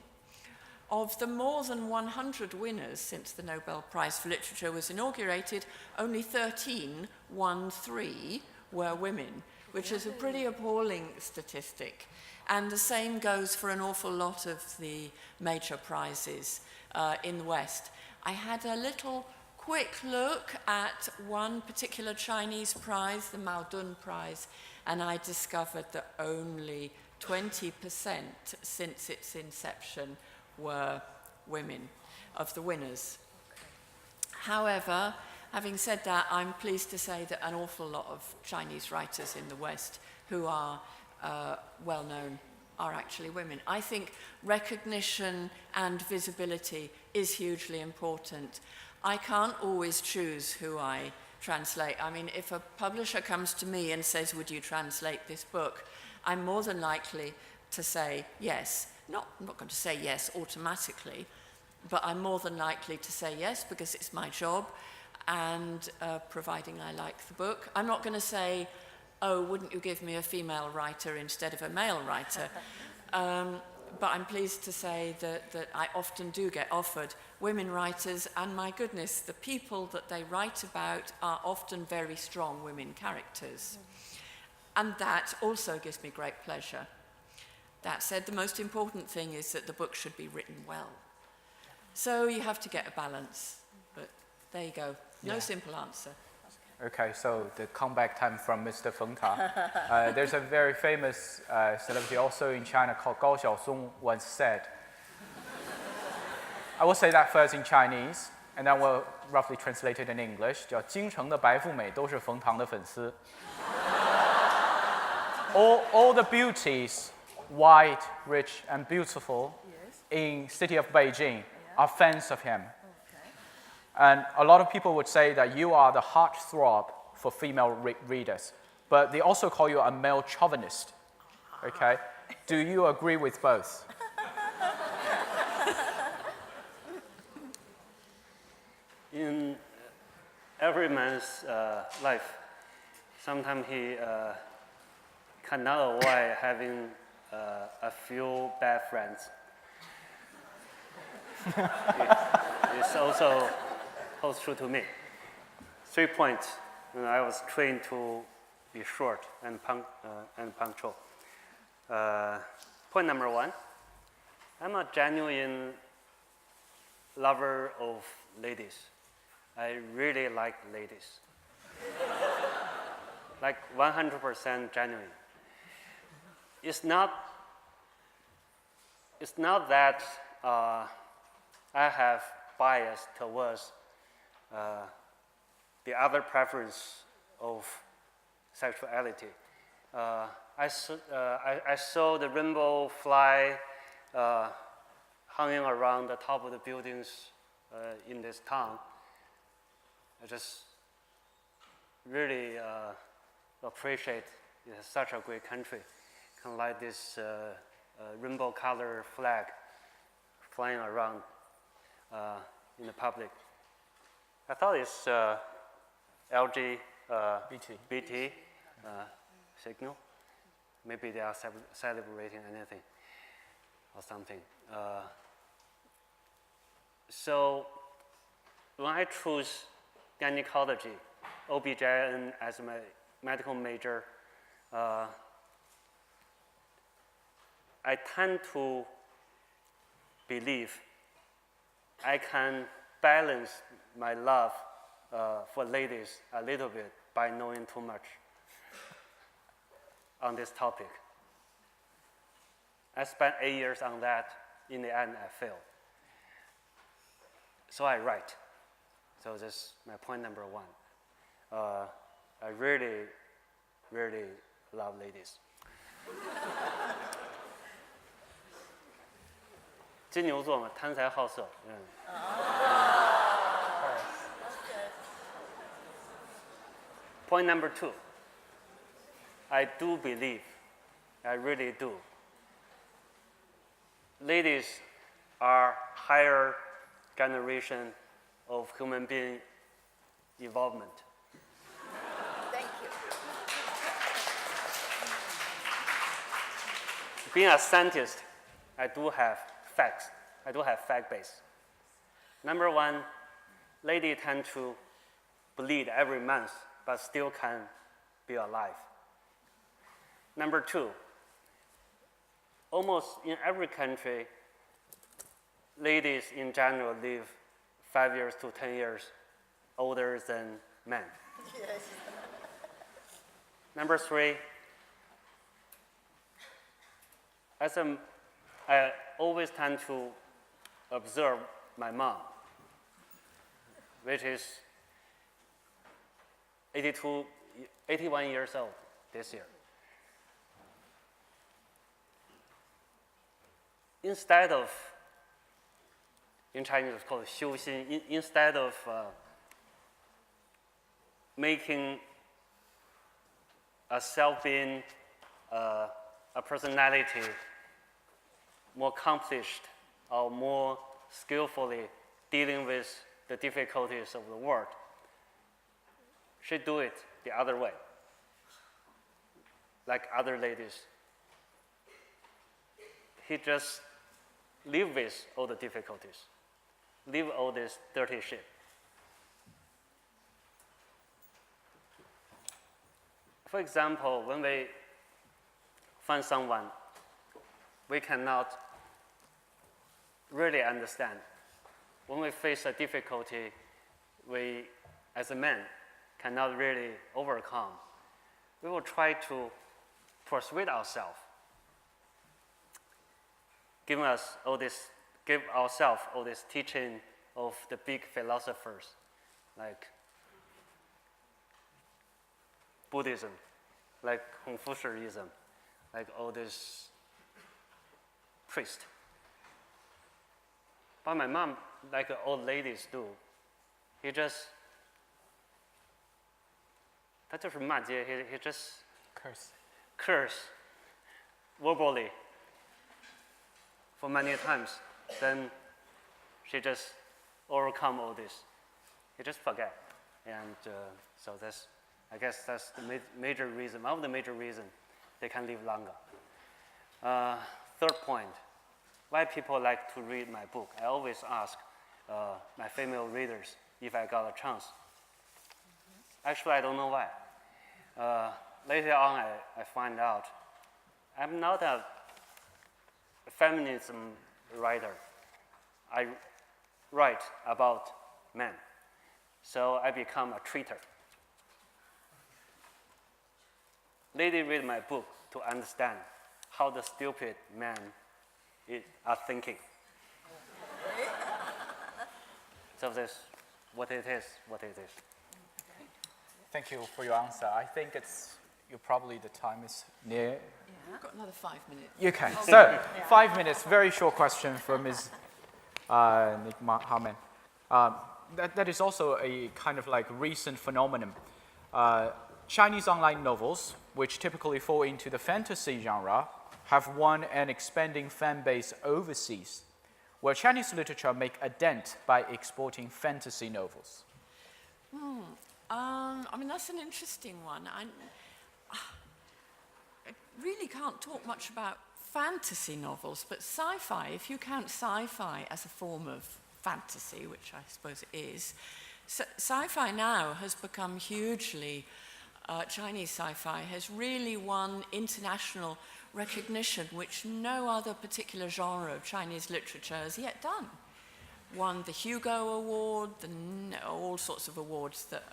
of the more than 100 winners since the Nobel Prize for Literature was inaugurated, only 13 won 3 were women, which is a pretty appalling statistic. And the same goes for an awful lot of the major prizes in the West. I had a little quick look at one particular Chinese prize, the Maodun Prize, and I discovered that only 20% since its inception were women of the winners. However, having said that, I'm pleased to say that an awful lot of Chinese writers in the West who are well known are actually women. I think recognition and visibility is hugely important. I can't always choose who I translate. I mean, if a publisher comes to me and says, would you translate this book? I'm more than likely to say yes. I'm not going to say yes automatically, but I'm more than likely to say yes because it's my job, and providing I like the book. I'm not going to say, oh, wouldn't you give me a female writer instead of a male writer? But I'm pleased to say that I often do get offered women writers, and my goodness, the people that they write about are often very strong women characters. And that also gives me great pleasure. That said, the most important thing is that the book should be written well. So you have to get a balance, but there you go. No simple answer.
Okay, so the comeback time from Mr. Feng. There's a very famous celebrity also in China called Gao Xiaosong once said, I will say that first in Chinese, and then we'll roughly translate it in English, 叫京城的白富美都是冯唐的粉丝. All the beauties, white, rich, and beautiful in city of Beijing are fans of him. And a lot of people would say that you are the heartthrob for female readers, but they also call you a male chauvinist. Okay? Do you agree with both?
In every man's life, sometimes he cannot avoid having a few bad friends. It's also holds true to me. 3 points. I was trained to be short and punctual. Point number 1, I'm a genuine lover of ladies. I really like ladies. Like 100% genuine. It's not that I have bias towards the other preference of sexuality. I saw the rainbow fly hanging around the top of the buildings in this town. I just really appreciate it's such a great country. Kind of like this rainbow color flag flying around in the public. I thought it's LGBT signal. Maybe they are celebrating anything or something. So when I choose gynecology, OBGYN as my medical major, I tend to believe I can balance my love for ladies a little bit by knowing too much on this topic. I spent 8 years on that. In the end, I failed. So I write. So this is my point number 1. I really, really love ladies. 金牛座嘛，贪财好色。Point number 2. I do believe, I really do. Ladies are higher generation of human being involvement.
Thank you.
Being a scientist, I do have facts. I do have fact base. Number 1, ladies tend to bleed every month, but still can be alive. Number 2, almost in every country, ladies in general live 5 years to 10 years older than men.
Yes.
Number 3, I always tend to observe my mom, which is 81 years old this year. Instead of, in Chinese it's called 修心, instead of making a self-being, a personality more accomplished or more skillfully dealing with the difficulties of the world, she do it the other way, like other ladies. He just live with all the difficulties, live all this dirty shit. For example, when we find someone we cannot really understand, when we face a difficulty we, as a man, cannot really overcome, we will try to persuade ourselves, give ourselves all this teaching of the big philosophers like Buddhism, like Confucianism, like all these priests. But my mom, like old ladies do, he just curse verbally for many times. Then she just overcome all this. He just forget. And so I guess that's the major reason, one of the major reasons they can live longer. Third point, why people like to read my book. I always ask my female readers if I got a chance. Actually, I don't know why. Later on, I find out I'm not a feminism writer. I write about men. So I become a treater. Ladies read my book to understand how the stupid men are thinking. So that's what it is.
Thank you for your answer. I think probably the time is near.
We've got another 5 minutes.
Okay, so 5 minutes, very short question from Ms. Harman. That is also a kind of like recent phenomenon. Chinese online novels, which typically fall into the fantasy genre, have won an expanding fan base overseas. Will Chinese literature make a dent by exporting fantasy novels?
I mean, that's an interesting one. I really can't talk much about fantasy novels, but sci-fi, if you count sci-fi as a form of fantasy, which I suppose it is, sci-fi now has become hugely, Chinese sci-fi has really won international recognition, which no other particular genre of Chinese literature has yet done. Won the Hugo Award, all sorts of awards that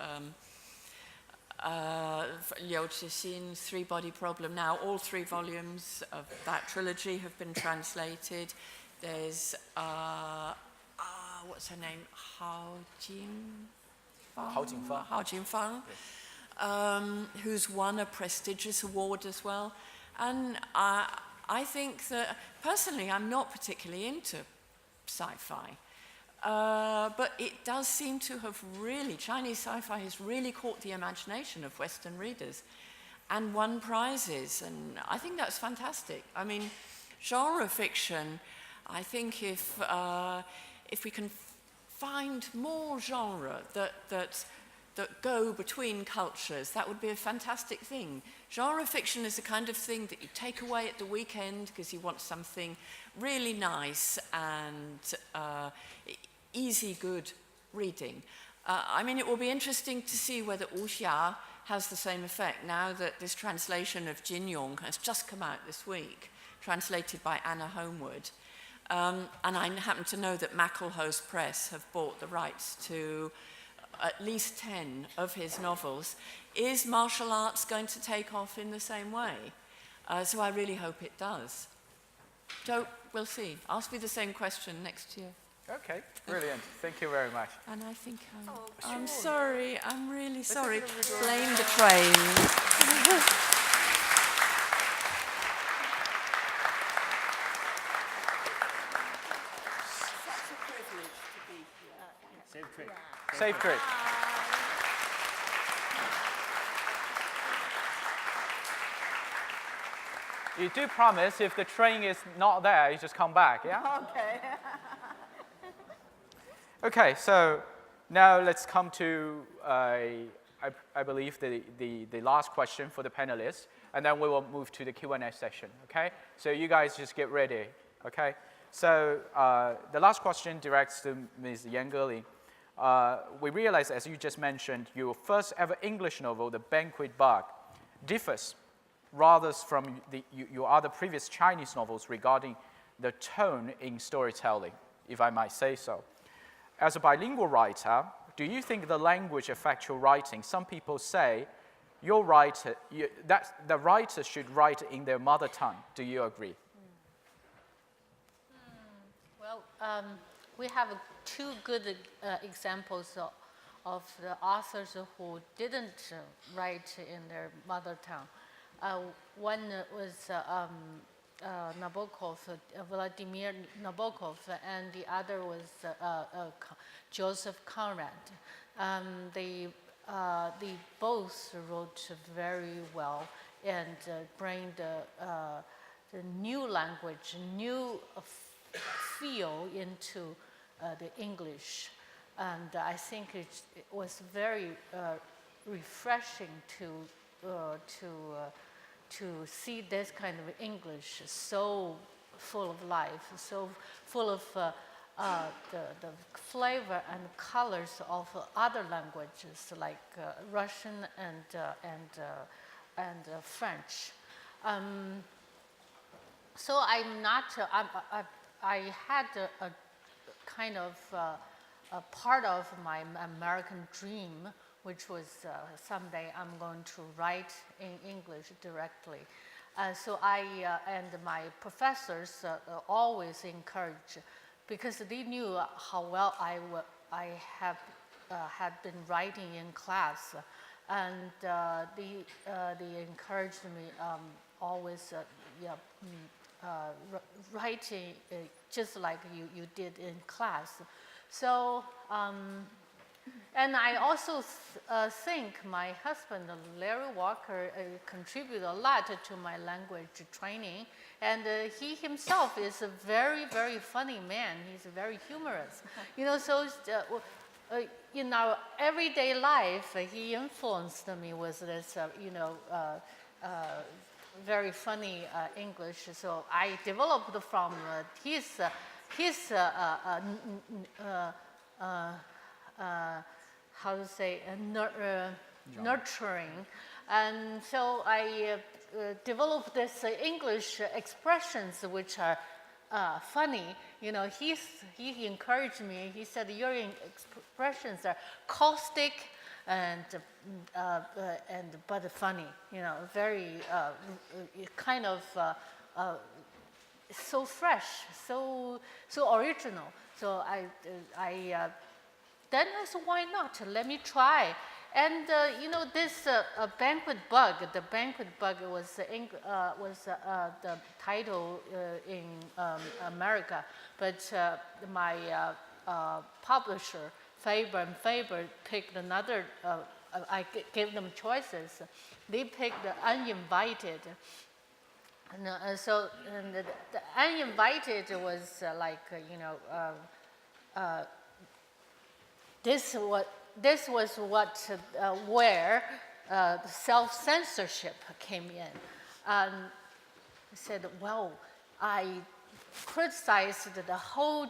Liu Cixin's Three-Body Problem. Now, all 3 volumes of that trilogy have been translated. There's, what's her name? Hao Jingfeng, who's won a prestigious award as well. And I think that, personally, I'm not particularly into sci-fi. But it does seem to have really, Chinese sci-fi has really caught the imagination of Western readers and won prizes, and I think that's fantastic. I mean, genre fiction, I think if we can find more genre that go between cultures, that would be a fantastic thing. Genre fiction is the kind of thing that you take away at the weekend because you want something really nice and easy, good reading. I mean, it will be interesting to see whether wuxia has the same effect now that this translation of Jin Yong has just come out this week, translated by Anna Homewood. And I happen to know that Macklehouse Press have bought the rights to at least 10 of his novels, is martial arts going to take off in the same way? So I really hope it does. So we'll see. Ask me the same question next year.
Okay, brilliant. Thank you very much.
And I think I'm sorry. I'm really sorry. Blame the train.
Safe trip.
Safe trip. You do promise if the train is not there, you just come back, yeah?
Okay.
Okay, so now let's come to, I believe, the last question for the panelists, and then we will move to the Q&A session, okay? So you guys just get ready, okay? So the last question directs to Ms. Yan Geling. We realize, as you just mentioned, your first ever English novel, The Banquet Bug, differs rather from your other previous Chinese novels regarding the tone in storytelling, if I might say so. As a bilingual writer, do you think the language affects your writing? Some people say that the writer should write in their mother tongue. Do you agree?
Well, we have two good examples of the authors who didn't write in their mother tongue. One was Nabokov, Vladimir Nabokov, and the other was Joseph Conrad. They both wrote very well and bring the new language, new feel into the English. And I think it was very refreshing to see this kind of English so full of life, so full of the flavor and colors of other languages like Russian and French. So I'm not. I had a kind of a part of my American dream, which was someday I'm going to write in English directly. So I and my professors always encouraged, because they knew how well I had been writing in class, and they encouraged me always writing just like you did in class. So. And I also think my husband, Larry Walker, contributed a lot to my language training. And he himself is a very, very funny man. He's very humorous. So in our everyday life, he influenced me with this, very funny English. So I developed from his how to say, nurturing. And so I developed this English expressions which are funny. He encouraged me. He said, your expressions are caustic but funny. Very kind of so fresh, so original. So then I said, why not? Let me try. And this Banquet Bug, the Banquet Bug was the title in America, but my publisher, Faber & Faber, picked another. I gave them choices. They picked The Uninvited. And so the Uninvited was this was where self-censorship came in. I said, well, I criticized the whole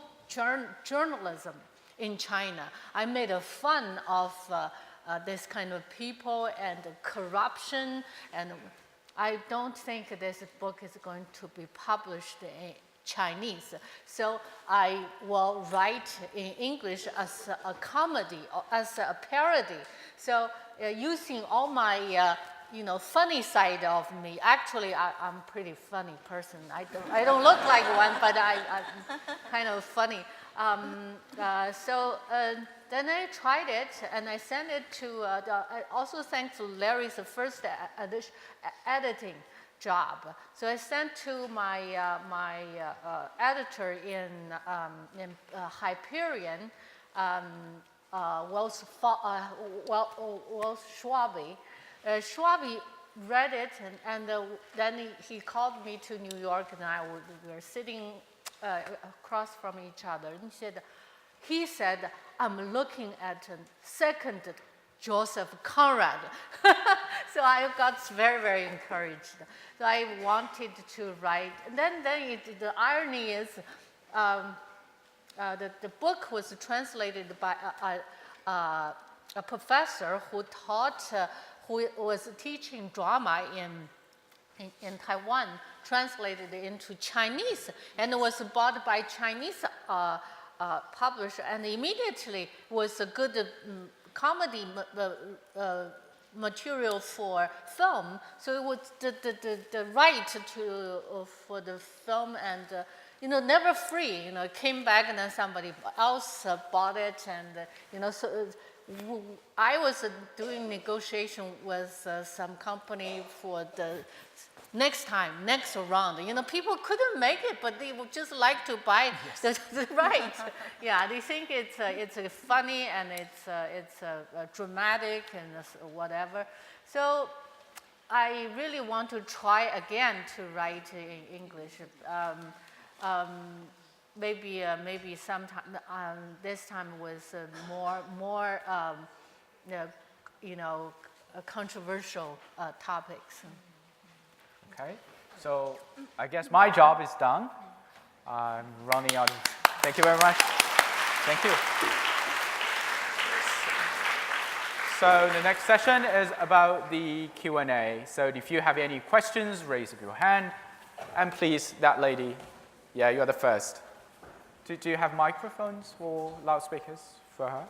journalism in China. I made a fun of this kind of people and corruption, and I don't think this book is going to be published Chinese. So I will write in English as a comedy or as a parody. So using all my funny side of me. Actually, I'm a pretty funny person. I don't look like one, but I'm kind of funny. Then I tried it, and I sent it to, also thanks to Larry's first editing job. So I sent to my, my editor in Hyperion, Wells Schwabe. Schwabe read it, and then he called me to New York, and we were sitting across from each other. And he said, I'm looking at a second Joseph Conrad. So I got very, very encouraged. So I wanted to write. And then the irony is, the book was translated by a professor who taught, who was teaching drama in Taiwan, translated into Chinese, and was bought by Chinese publisher, and immediately was a good comedy material for film. So it was the right for the film, and never free. It came back, and then somebody else bought it, and so. I was doing negotiation with some company for the next round. People couldn't make it, but they would just like to buy the right. Yeah, they think it's funny, and it's dramatic and whatever. So I really want to try again to write in English. Maybe sometime this time with more controversial topics.
Okay, so I guess my job is done. I'm running out of. Thank you very much. Thank you. So the next session is about the Q&A. So if you have any questions, raise up your hand, and please, that lady. Yeah, you're the first. Do you have microphones or loudspeakers for her?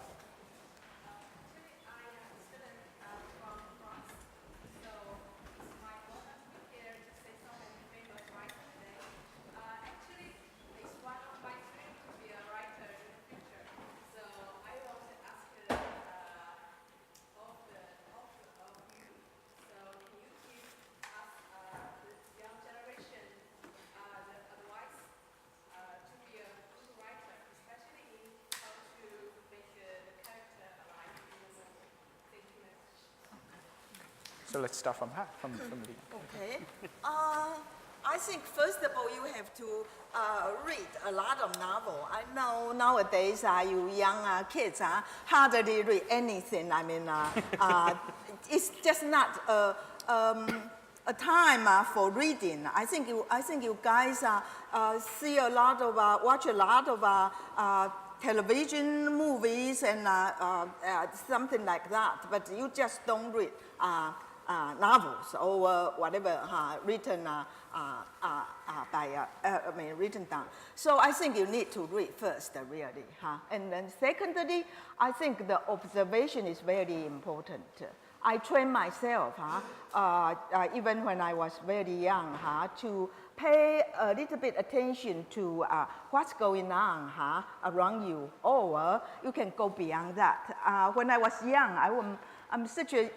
So let's start from her, from the beginning.
Okay. I think first of all you have to read a lot of novel. I know nowadays you young kids hardly read anything. I mean, it's just not a time for reading. I think you guys see a lot of watch a lot of television movies and something like that, but you just don't read novels or whatever written written down. So I think you need to read first, really. And then secondly, I think the observation is very important. I trained myself, even when I was very young, to pay a little bit attention to what's going on around you, or you can go beyond that. When I was young, I'm such a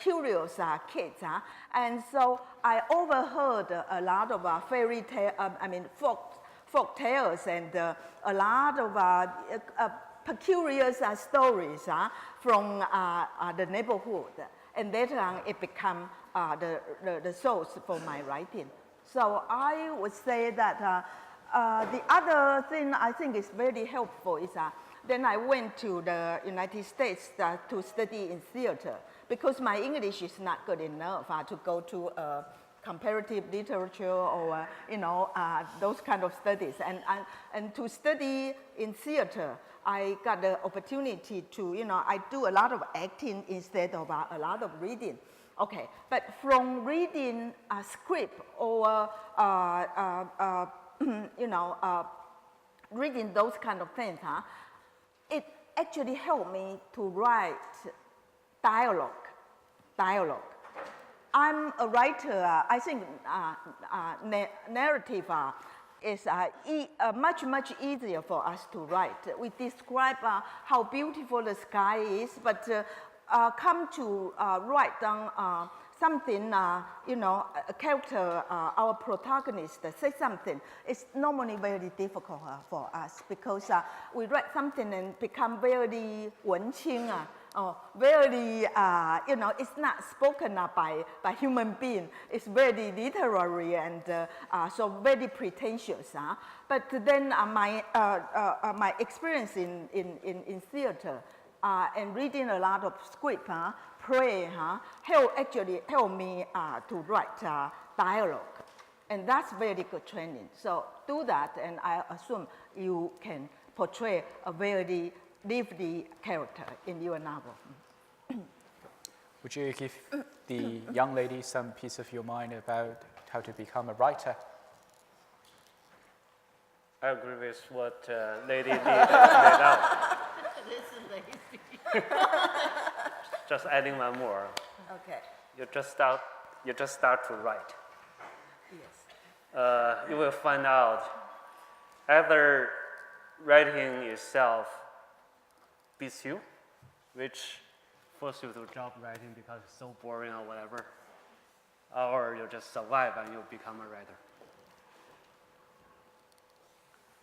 curious kid, and so I overheard a lot of fairy tale, folk tales, and a lot of peculiar stories from the neighborhood, and later on it became the source for my writing. So I would say that the other thing I think is very helpful is then I went to the United States to study in theater, because my English is not good enough to go to comparative literature or those kind of studies. And to study in theater, I got the opportunity to I do a lot of acting instead of a lot of reading. Okay, but from reading a script or reading those kind of things, it actually helped me to write dialogue. I'm a writer. I think narrative is much easier for us to write. We describe how beautiful the sky is, but come to write down something, a character, our protagonist say something. It's normally very difficult for us because we write something and become very 文青 very, it's not spoken by human being. It's very literary and so very pretentious. But then my experience in theater and reading a lot of script, play, help me to write dialogue. And that's very good training. So do that, and I assume you can portray a very lively character in your novel.
Would you give the young lady some piece of your mind about how to become a writer?
I agree with what Lady Lee laid out.
This is lazy.
Just adding one more.
Okay.
You just start to write.
Yes.
You will find out either writing itself beats you, which forces you to drop writing because it's so boring or whatever, or you just survive and you become a writer.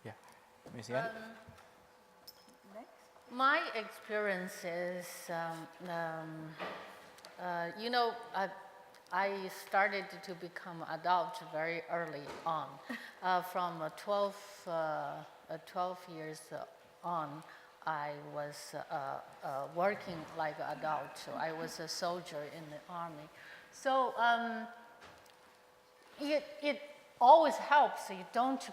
Yeah, Ms. Yan?
My experience is, I started to become adult very early on. From 12 years on, I was working like an adult. So I was a soldier in the army. So it always helps. You don't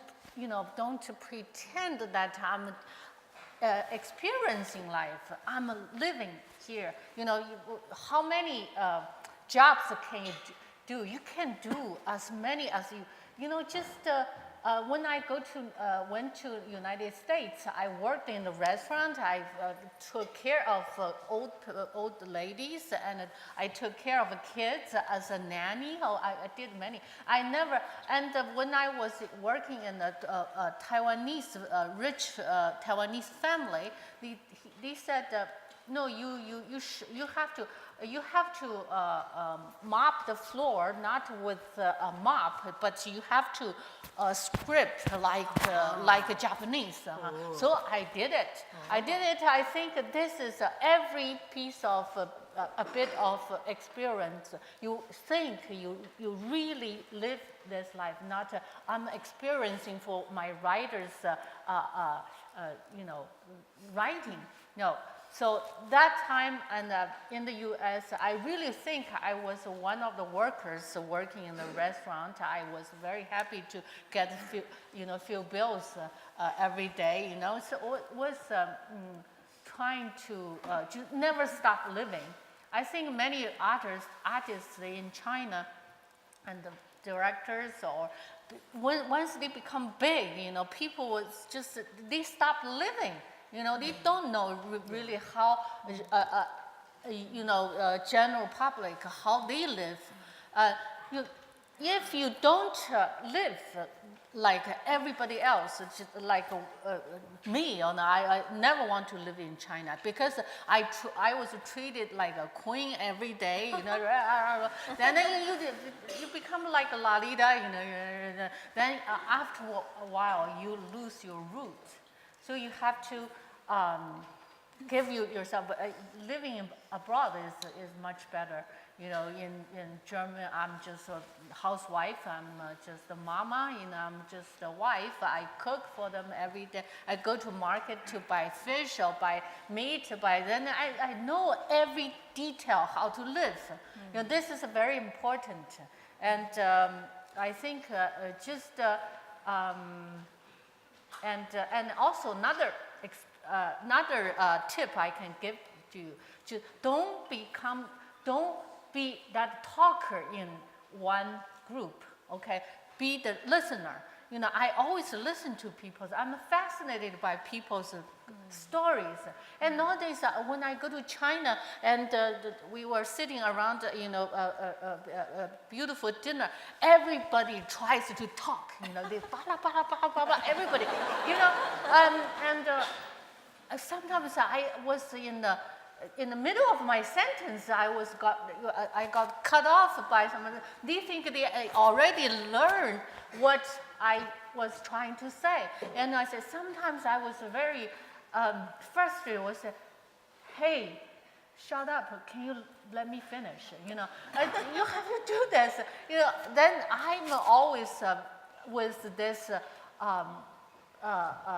pretend that I'm experiencing life. I'm living here. How many jobs can you do? You can do as many as you. Just when I went to United States, I worked in the restaurant. I took care of old ladies, and I took care of kids as a nanny. I did many. And when I was working in a Taiwanese, rich Taiwanese family, they said, no, you have to mop the floor, not with a mop, but you have to script like a Japanese. So I did it. I think this is every piece of a bit of experience. You think you really live this life, not I'm experiencing for my writer's writing. No. So that time and in the U.S., I really think I was one of the workers working in the restaurant. I was very happy to get few bills every day. So it was trying to never stop living. I think many artists in China and the directors or once they become big, people they stop living. They don't know really how, general public, how they live. If you don't live like everybody else, just like me, I never want to live in China because I was treated like a queen every day, Then you become like a Lalita, Then after a while, you lose your roots. So you have to give yourself. Living abroad is much better. In Germany, I'm just a housewife. I'm just a mama. I'm just a wife. I cook for them every day. I go to market to buy fish or buy meat. Then I know every detail how to live. This is very important. And I think and also another tip I can give to you: don't be that talker in one group, okay? Be the listener. You know, I always listen to people. I'm fascinated by people's stories. And nowadays, when I go to China and we were sitting around, you know, a beautiful dinner, everybody tries to talk. You know, they blah, blah, blah, blah, blah, everybody. You know, sometimes I was in the middle of my sentence, I got cut off by someone. They think they already learned what I was trying to say. And I said, sometimes I was very frustrated. I said, hey, shut up, can you let me finish? You know, you have to do this. You know, then I'm always with this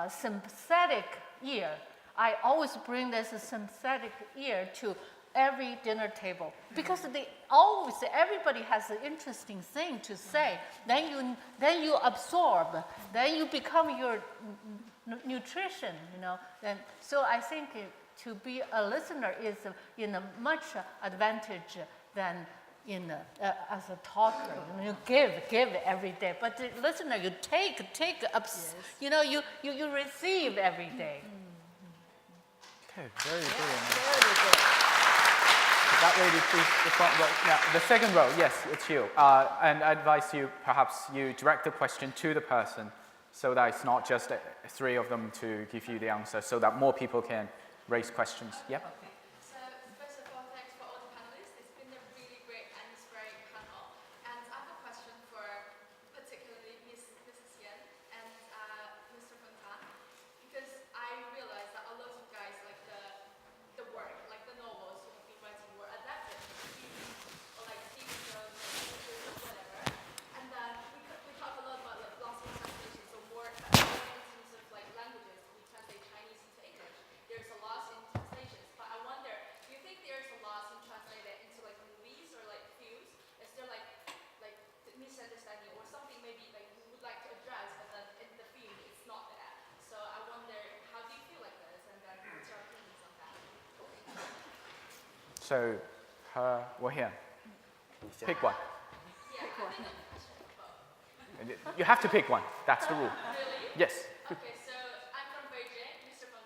sympathetic ear. I always bring this sympathetic ear to every dinner table because everybody has an interesting thing to say. Then you absorb. Then you become your nutrition. You know. So I think to be a listener is in a much advantage than as a talker. You give every day, but the listener you take yes. You know you receive every day.
Okay, very good.
Very good.
That lady, please, the front row. Now, the second row, yes, it's you. And I advise you, perhaps you direct the question to the person so that it's not just three of them to give you the answer, so that more people can raise questions. Yep.
Okay. So, first of all, thanks for all the panelists. It's been a really great and inspiring panel. And I have a question for particularly Mrs. Yan and Mr. Feng, because I realized that a lot of guys like the work, like the novels you've been writing were adapted to TV or like TV shows or movies or whatever. And then we talk a lot about like lost in translation, so more in terms of like languages, we translate Chinese into English. There's a loss in translations, but I wonder, do you think there's a loss in translating into like movies or like films? Is there like misunderstanding or something maybe like you would like to address, but then in the film it's not there? So I wonder, how do you feel like this, and then what's your opinions on that?
So, we're here. Pick one.
Yeah, I think I'm passionate about.
You have to pick one. That's the rule.
Really?
Yes.
Okay, so I'm from Beijing. Mr. Feng,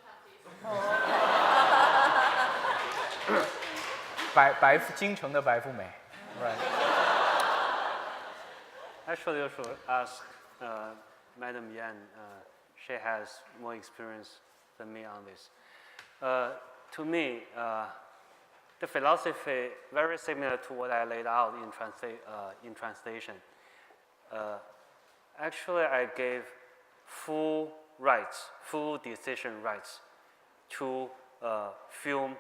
please.
京城的白富美. Right.
Actually, you should ask Madam Yan. She has more experience than me on this. To me, the philosophy very similar to what I laid out in translation. Actually, I gave full decision rights to film,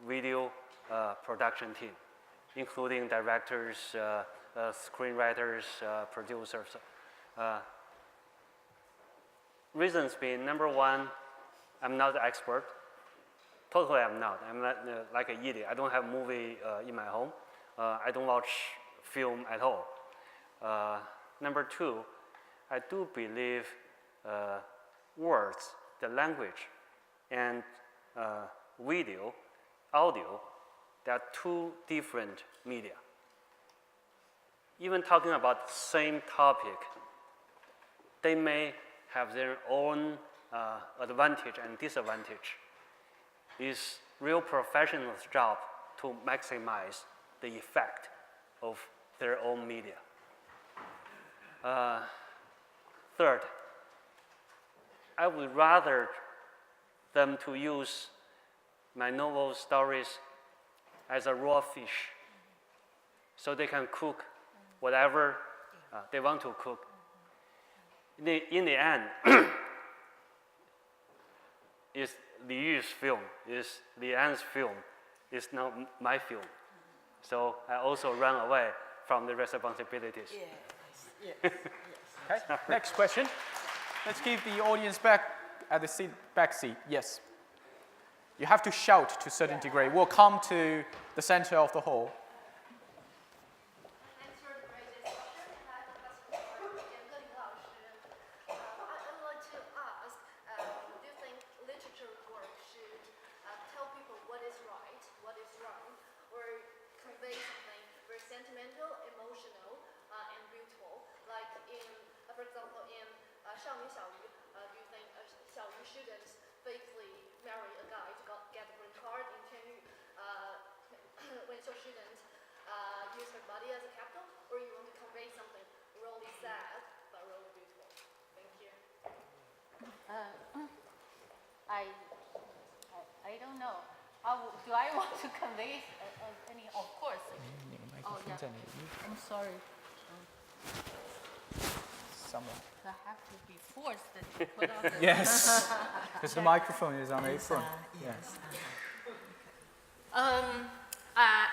video production team, including directors, screenwriters, producers. Reasons being, number one, I'm not an expert. Totally I'm not. I'm not like an idiot. I don't have movie in my home. I don't watch film at all. Number two, I do believe words, the language, and video, audio, they are two different media. Even talking about the same topic, they may have their own advantage and disadvantage. It's real professionals' job to maximize the effect of their own media. Third, I would rather them to use my novel stories as a raw fish, so they can cook whatever they want to cook. In the end, is Liyu's film, is Lian's film, is not my film. So I also run away from the responsibilities.
Yes, yes, yes.
Okay, next question. Let's give the audience back at the back seat. Yes. You have to shout to a certain degree. We'll come to the center of the hall.
Thanks for the great discussion. I have a question for Nicky. I would like to ask, do you think literature work should tell people what is right, what is wrong, or convey something for example, in 少女小鱼, do you think 小鱼 shouldn't faithfully marry a guy to get a green card in Tianyu? When she shouldn't use her body as a capital, or you want to convey something really sad but really beautiful? Thank you.
I don't know. Do I want to convey any? Of course. Oh yeah. I'm sorry.
Somewhere.
I have to be forced to put on the.
Yes, because the microphone is on apron.
Yes.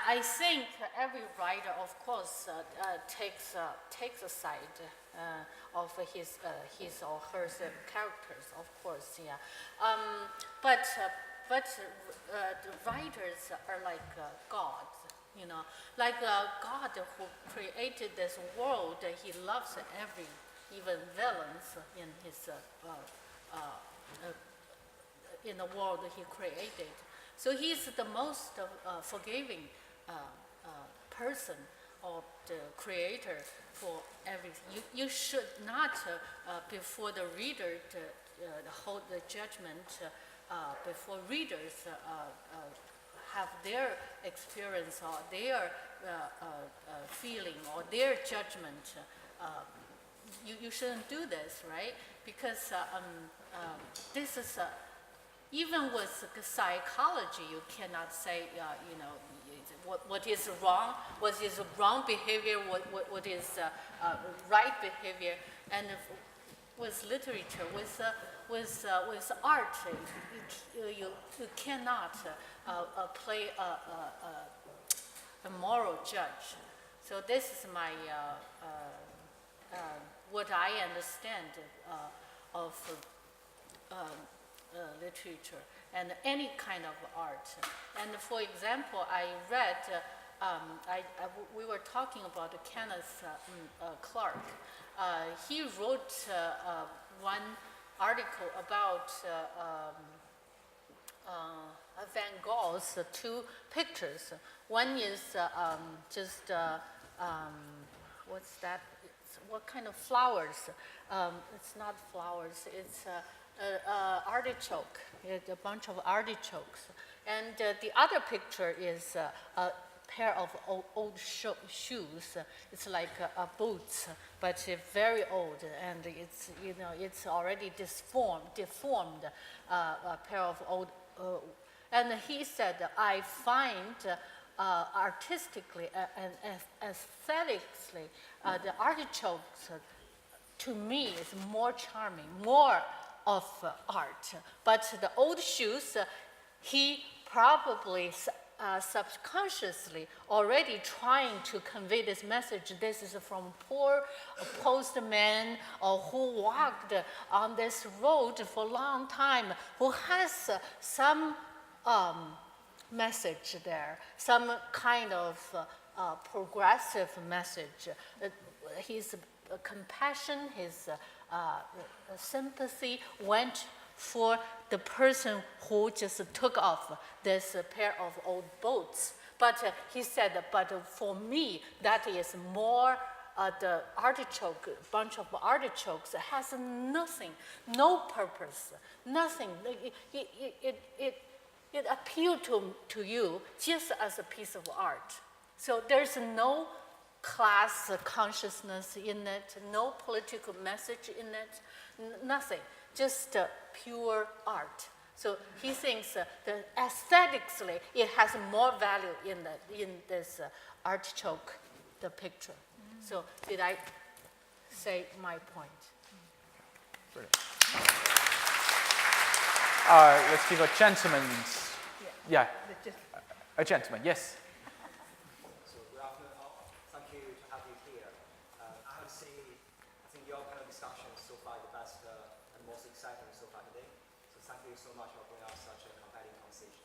I think every writer, of course, takes a side of his or her characters, of course, yeah. But the writers are like gods, you know, like God who created this world. He loves even villains in his in the world he created. So he's the most forgiving person or the creator for everything. You should not, before the reader, hold the judgment before readers have their experience or their feeling or their judgment. You shouldn't do this, right? Because this is even with psychology, you cannot say, you know, what is wrong, what is wrong behavior, what is right behavior, and with literature, with art, you cannot play a moral judge. So this is my what I understand of literature and any kind of art. And for example, I read, we were talking about Kenneth Clark. He wrote one article about Van Gogh's two pictures. One is just, what's that? What kind of flowers? It's not flowers, it's artichoke, a bunch of artichokes. And the other picture is a pair of old shoes. It's like boots, but very old, and it's, you know, it's already deformed a pair of old. And he said, I find artistically and aesthetically, the artichokes to me is more charming, more of art. But the old shoes, he probably subconsciously already trying to convey this message. This is from poor postman or who walked on this road for a long time, who has some message there, some kind of progressive message. His compassion, his sympathy went for the person who just took off this pair of old boots. But he said, but for me, that is more the artichoke, bunch of artichokes has nothing, no purpose, nothing. It appealed to you just as a piece of art. So there's no class consciousness in it, no political message in it, nothing, just pure art. So he thinks that aesthetically it has more value in this artichoke, the picture. So did I say my point?
Brilliant. Let's give a gentleman's. Yeah. A gentleman, yes.
So good afternoon all. Thank you to have you here. I have seen, I think your panel discussion so far the best and most exciting so far today. So thank you so much for bringing out such a compelling conversation.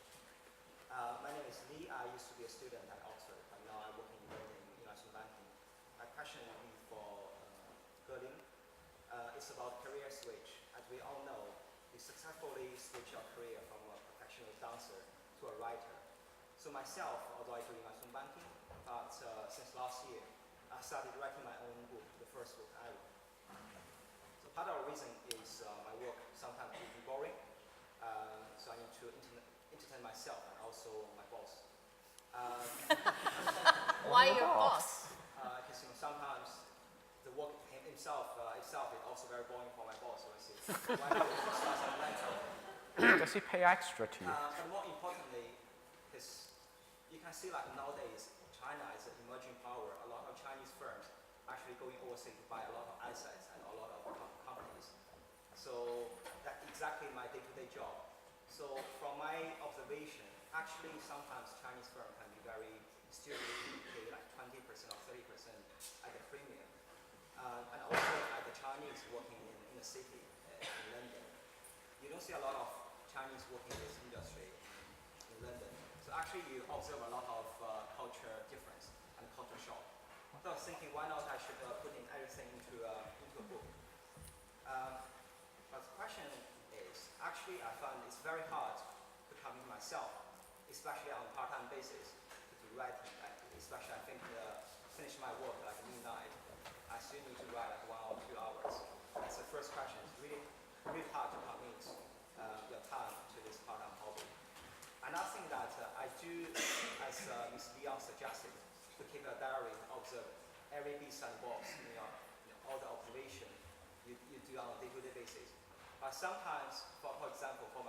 My name is Lee. I used to be a student at Oxford, but now I work in international banking. My question will be for Gerling. It's about career switch. As we all know, you successfully switch your career from a professional dancer to a writer. So myself, although I do international banking, but since last year, I started writing my own book, the first book I wrote. part of the reason is my work sometimes can be boring, so I need to entertain myself and also my boss.
Why your boss?
Because sometimes the work itself is also very boring for my boss. So I see, why not we just start something later?
Does he pay extra to you?
But more importantly, because you can see like nowadays, China is an emerging power. A lot of Chinese firms actually going overseas to buy a lot of assets and a lot of companies. So that's exactly my day-to-day job. So from my observation, actually sometimes Chinese firms can be very stupid, pay like 20% or 30% at the premium. And also at the Chinese working in the city, in London, you don't see a lot of Chinese working in this industry in London. So actually you observe a lot of culture difference and culture shock. So I was thinking, why not I should put in everything into a book. But the question is, actually I found it's very hard to come in myself, especially on a part-time basis, to do writing. Especially I think finish my work like midnight, I still need to write like 1 or 2 hours. That's the first question. It's really, really hard to commit your time to this part-time hobby. Another thing that I do, as Ms. Leon suggested, to keep a diary and observe every bits and bobs, all the observation you do on a day-to-day basis. But sometimes, for example, for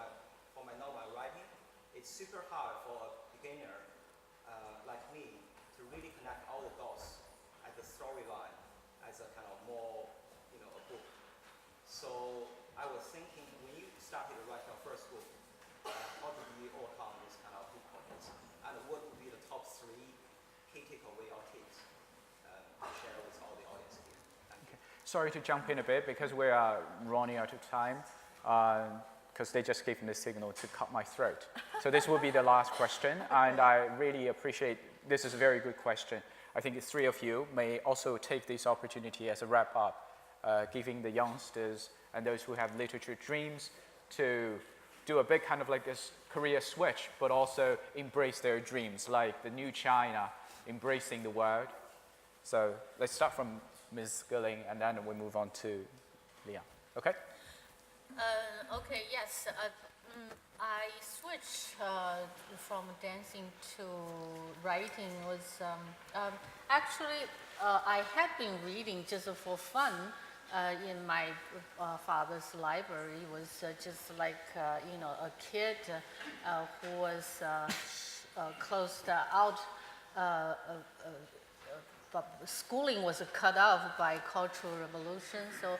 my novel writing, it's super hard for a beginner like me to really connect all the dots at the storyline as a kind of more, a book. So I was thinking, when you started to write your first book, how did you overcome this kind of difficulties? And what would be the top 3 key takeaway or tips to share with all the audience here? Thank you.
Sorry to jump in a bit because we are running out of time because they just gave me the signal to cut my throat. So this will be the last question, and I really appreciate, this is a very good question. I think the 3 of you may also take this opportunity as a wrap-up, giving the youngsters and those who have literature dreams to do a big kind of like this career switch, but also embrace their dreams, like the new China, embracing the world. So let's start from Ms. Gilling, and then we move on to Leon. Okay?
Okay, yes. I switched from dancing to writing was actually I had been reading just for fun in my father's library. It was just like a kid who was closed out. But schooling was cut off by Cultural Revolution, so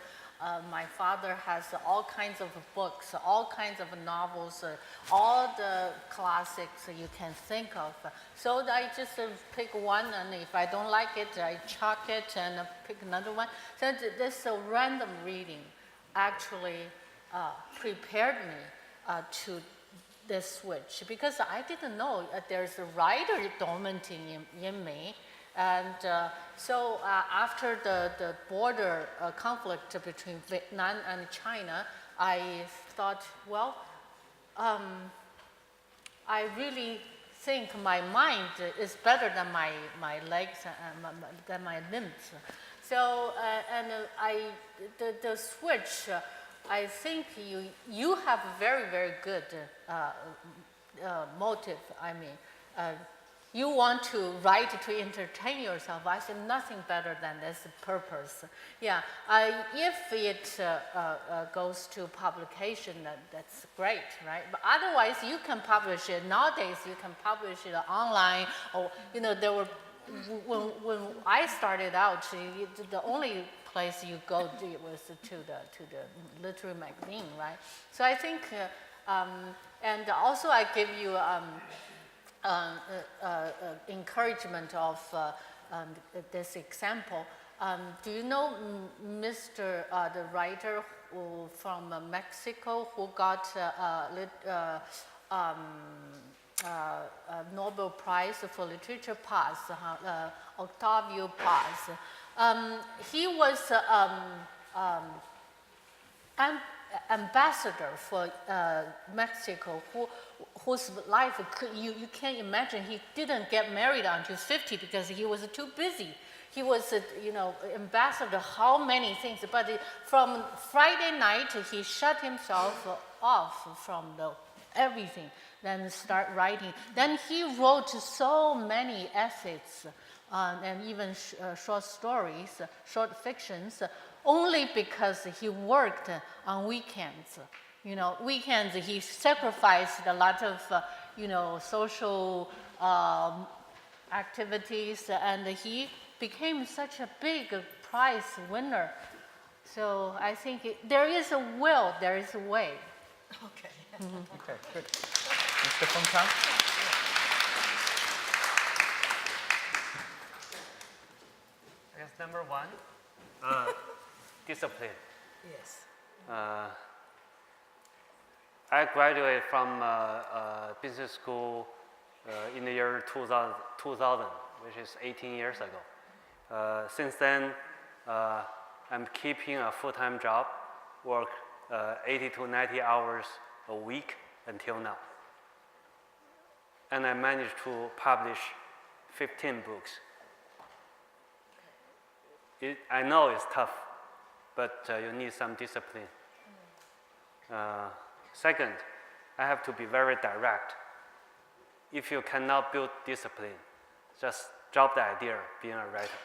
my father has all kinds of books, all kinds of novels, all the classics you can think of. So I just pick one, and if I don't like it, I chuck it and pick another one. So this random reading actually prepared me to this switch, because I didn't know there's a writer dormant in me. And so after the border conflict between Vietnam and China, I thought, well, I really think my mind is better than my legs and than my limbs. So the switch, I think you have a very, very good motive. I mean, you want to write to entertain yourself. I said nothing better than this purpose. Yeah, if it goes to publication, that's great, right? But otherwise, you can publish it. Nowadays, you can publish it online. Or there were when I started out, the only place you go to was to the literary magazine, right? So I think, and also I give you. Encouragement of this example. Do you know Mr. The writer from Mexico who got a Nobel Prize for Literature Paz, Octavio Paz? He was ambassador for Mexico, whose life you can't imagine. He didn't get married until 50 because he was too busy. he was, ambassador, how many things, but from Friday night, he shut himself off from everything, then start writing. Then he wrote so many essays and even short stories, short fictions, only because he worked on weekends. Weekends he sacrificed a lot of, social activities, and he became such a big prize winner. So I think there is a will, there is a way.
Okay.
Okay, good. Mr. Feng.
I guess number one, discipline.
Yes.
I graduated from business school in the year 2000, which is 18 years ago. Since then, I'm keeping a full-time job, work 80 to 90 hours a week until now. And I managed to publish 15 books. I know it's tough, but you need some discipline. Second, I have to be very direct. If you cannot build discipline, just drop the idea of being a writer.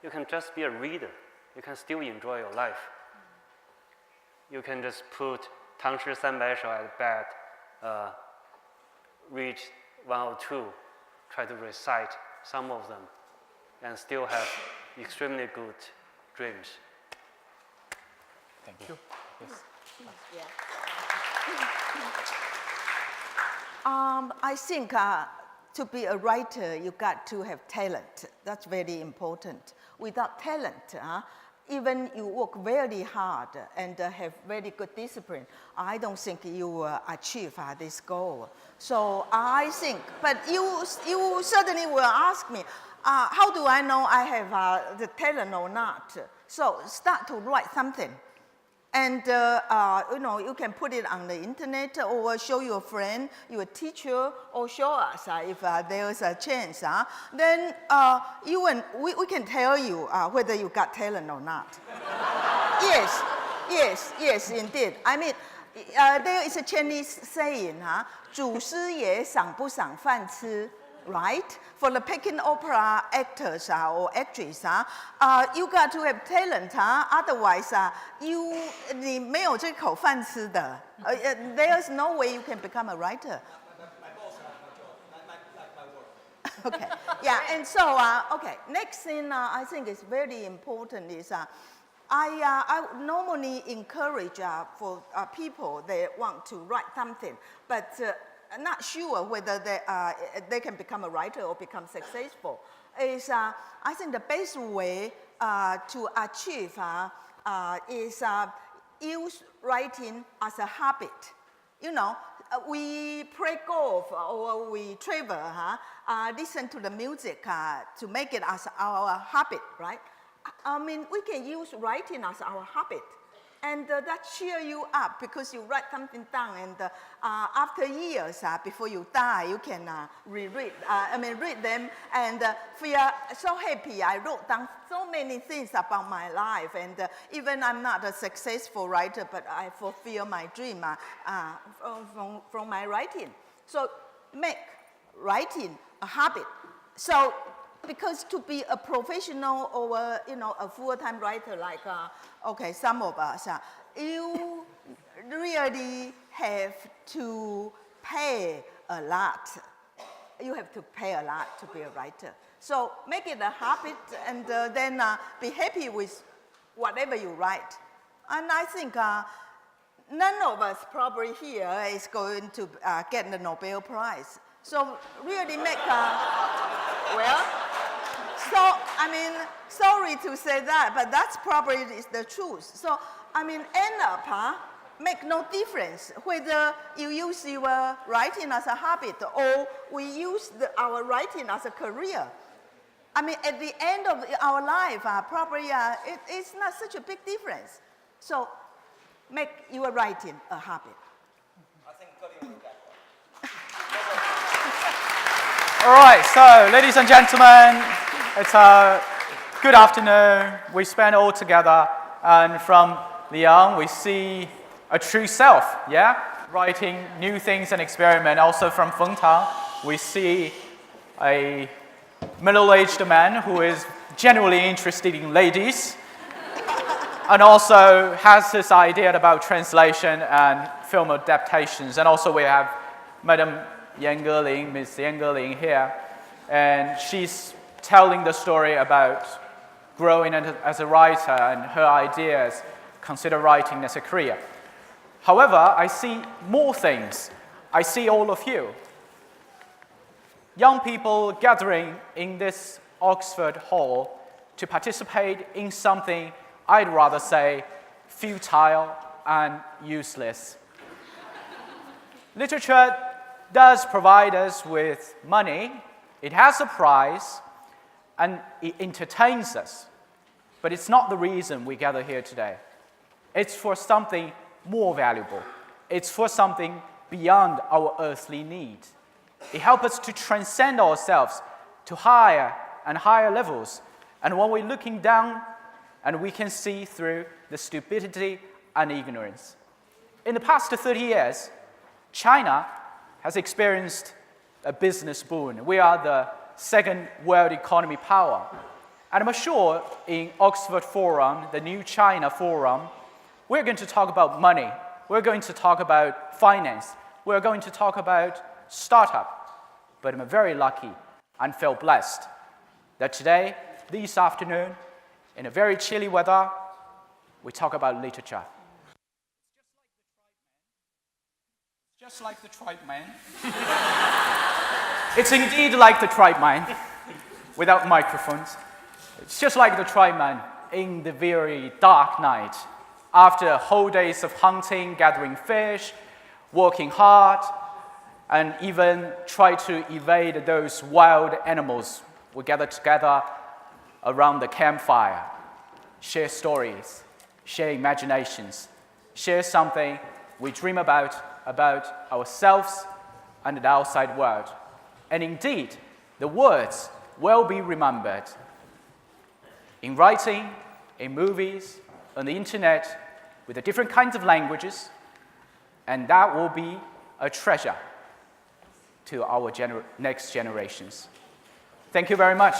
You can just be a reader. You can still enjoy your life. You can just put Tang Shi San Bai Shou at bed, read 1 or 2, try to recite some of them, and still have extremely good dreams.
Thank you. Yes.
Yeah. I think to be a writer, you got to have talent. That's very important. Without talent, even you work very hard and have very good discipline, I don't think you will achieve this goal. So I think, but you certainly will ask me, how do I know I have the talent or not? So start to write something. And you can put it on the internet or show your friend, your teacher, or show us if there's a chance. Then we can tell you whether you got talent or not. Yes, indeed. I mean, there is a Chinese saying, 主师爷赏不赏饭吃. Right? For the Peking opera actors or actresses, you got to have talent. Otherwise,你没有这口饭吃的. There's no way you can become a writer.
My boss my job, my work.
Okay. Yeah. And so, okay. Next thing I think is very important is I normally encourage for people that want to write something, but not sure whether they can become a writer or become successful. Is I think the best way to achieve is use writing as a habit. We play golf or we travel, listen to the music to make it as our habit, right? I mean, we can use writing as our habit. And that cheer you up because you write something down, and after years, before you die, you can read them and feel so happy. I wrote down so many things about my life, and even I'm not a successful writer, but I fulfill my dream from my writing. So make writing a habit. So because to be a professional or a full-time writer like some of us, you really have to pay a lot. You have to pay a lot to be a writer. So make it a habit, and then be happy with whatever you write. And I think none of us probably here is going to get the Nobel Prize. So really make so, I mean, sorry to say that, but that's probably is the truth. So, I mean, end up, make no difference whether you use your writing as a habit or we use our writing as a career. I mean, at the end of our life, probably it's not such a big difference. So, make your writing a habit.
I think got you that
All right, so ladies and gentlemen, it's Good afternoon. We spent all together, and from Leon, we see a true self, yeah? Writing new things and experiment. Also from Feng, we see a middle-aged man who is genuinely interested in ladies, and also has this idea about translation and film adaptations. And also we have Madam Yan Geling, Miss Yan Geling here, and she's telling the story about growing as a writer and her ideas, consider writing as a career. However, I see more things. I see all of you. Young people gathering in this Oxford Hall to participate in something I'd rather say futile and useless. Literature does provide us with money, it has a price, and it entertains us. But it's not the reason we gather here today. It's for something more valuable. It's for something beyond our earthly need. It helps us to transcend ourselves to higher and higher levels. And when we're looking down, and we can see through the stupidity and ignorance. In the past 30 years, China has experienced a business boom. We are the second world economy power. And I'm sure in Oxford Forum, the New China Forum, we're going to talk about money. We're going to talk about finance. We're going to talk about startup. But I'm very lucky and feel blessed that today, this afternoon, in a very chilly weather, we talk about literature. Just like the tribe man. It's indeed like the tribe man, without microphones. It's just like the tribe man in the very dark night. After whole days of hunting, gathering fish, working hard, and even try to evade those wild animals, we gather together around the campfire, share stories, share imaginations, share something we dream about ourselves and the outside world. And indeed, the words will be remembered in writing, in movies, on the internet, with the different kinds of languages, and that will be a treasure to our next generations. Thank you very much.